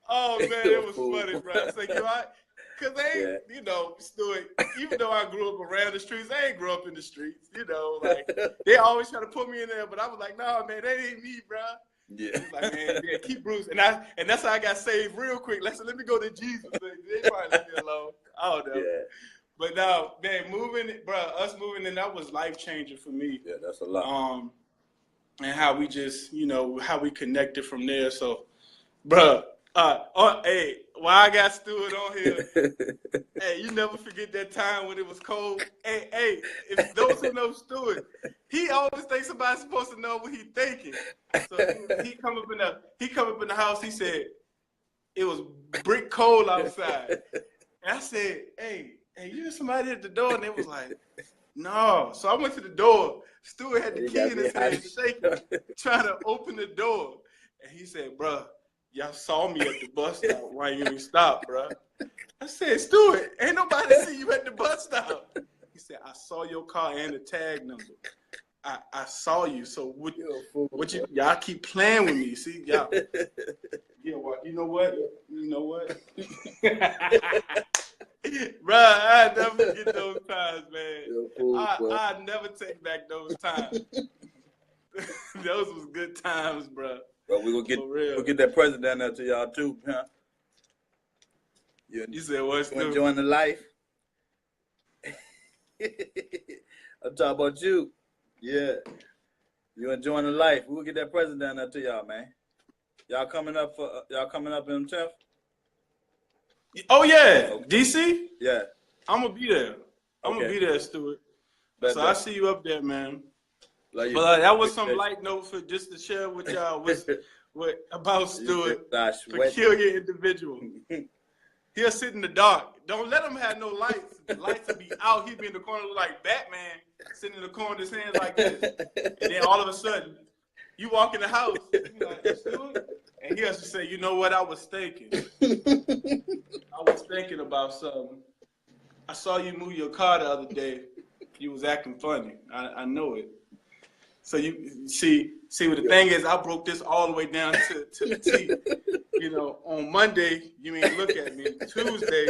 Oh, man, it was funny, bro. I said, you all right? Because you know, Stewart, even though I grew up around the streets, I ain't grew up in the streets, you know. Like, they always try to put me in there, but I was like, no, man, that ain't me, bro. Yeah. He was like, man, yeah, keep Bruce. And that's how I got saved real quick. Let me go to Jesus. They probably let me alone. I don't know. Yeah. But now, man, us moving in, that was life-changing for me. Yeah, that's a lot. And how we just, you know, how we connected from there. So, bro, hey, while I got Stewart on here, hey, you never forget that time when it was cold. Hey, if those who know Stewart, he always thinks somebody's supposed to know what he's thinking. So he come up in the house. He said it was brick cold outside, and I said, "Hey, you hear somebody at the door?" And it was like, "No." So I went to the door. Stewart had the key in his hand, shaking, trying to open the door, and he said, "Bruh, y'all saw me at the bus stop. Why you didn't stop, bro?" I said, Stewart, ain't nobody see you at the bus stop. He said, I saw your car and the tag number. I saw you. So y'all keep playing with me. See, y'all. Yeah, you know what? Bro, I never forget those times, man. I never take back those times. Those was good times, bro. Bro, we'll get that present down there to y'all too, huh? You said what? You enjoying the life? I'm talking about you. Yeah. You enjoying the life. We'll get that present down there to y'all, man. Y'all coming up in the 10th? Oh yeah. Okay. DC? Yeah. I'm gonna be there. I'm gonna be there, Stewart. So I see you up there, man. But that was some light note for just to share with y'all about Stewart. Peculiar individual. He'll sit in the dark. Don't let him have no lights. The lights will be out. He'll be in the corner like Batman, sitting in the corner with his hands like this. And then all of a sudden, you walk in the house, you like, Stewart? And he has to say, you know what I was thinking? I was thinking about something. I saw you move your car the other day. You was acting funny. I know it. So you see, See, what the thing is, I broke this all the way down to the T. You know, on Monday, you ain't look at me. Tuesday,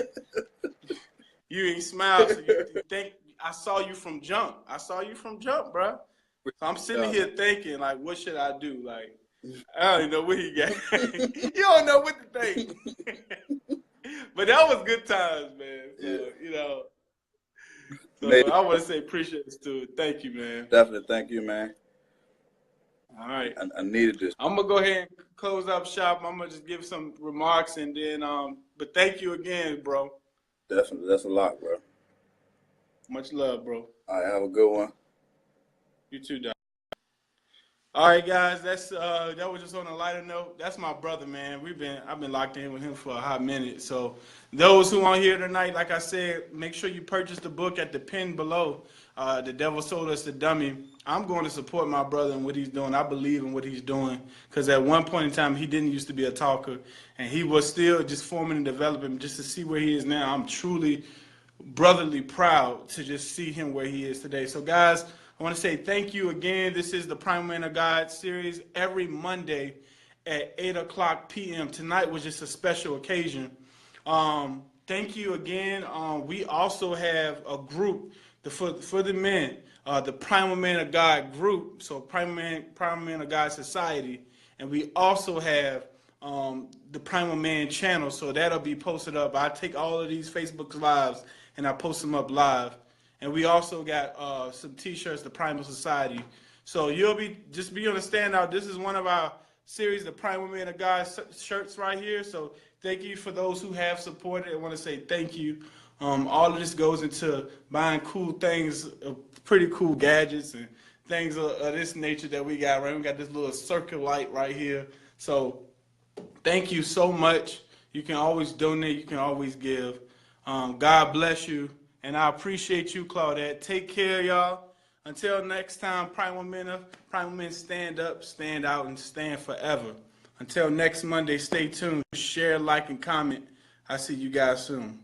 you ain't smile. So you think I saw you from jump. I saw you from jump, bro. So I'm sitting here thinking, like, what should I do? Like, I don't even know what he got. You don't know what to think. But that was good times, man. So, you know. So I want to say appreciate it, Stewart. Thank you, man. Definitely, thank you, man. All right. I needed this. I'm gonna go ahead and close up shop. I'm gonna just give some remarks and then but thank you again, bro. Definitely, that's a lot, bro. Much love, bro. All right, have a good one. You too, Doc. All right, guys. That was just on a lighter note. That's my brother, man. I've been locked in with him for a hot minute. So those who aren't here tonight, like I said, make sure you purchase the book at the pin below. The Devil Sold Us the Dummy. I'm going to support my brother and what he's doing. I believe in what he's doing because at one point in time he didn't used to be a talker and he was still just forming and developing. Just to see where he is now, I'm truly brotherly proud to just see him where he is today. So guys, I want to say thank you again. This is the Primal Man of God series every Monday at 8 p.m. Tonight was just a special occasion. Thank you again. We also have a group for the men, the Primal Man of God group, so Primal Man of God Society, and we also have the Primal Man channel, so that'll be posted up. I take all of these Facebook lives and I post them up live. And we also got some T-shirts, the Primal Society. So you'll be on the standout. This is one of our series, the Primal Man of God shirts right here. So thank you for those who have supported. I want to say thank you. All of this goes into buying cool things, pretty cool gadgets and things of this nature that we got. Right, we got this little circle light right here. So thank you so much. You can always donate. You can always give. God bless you. And I appreciate you, Claudette. Take care, y'all. Until next time, Primal Men stand up, stand out, and stand forever. Until next Monday, stay tuned. Share, like, and comment. I'll see you guys soon.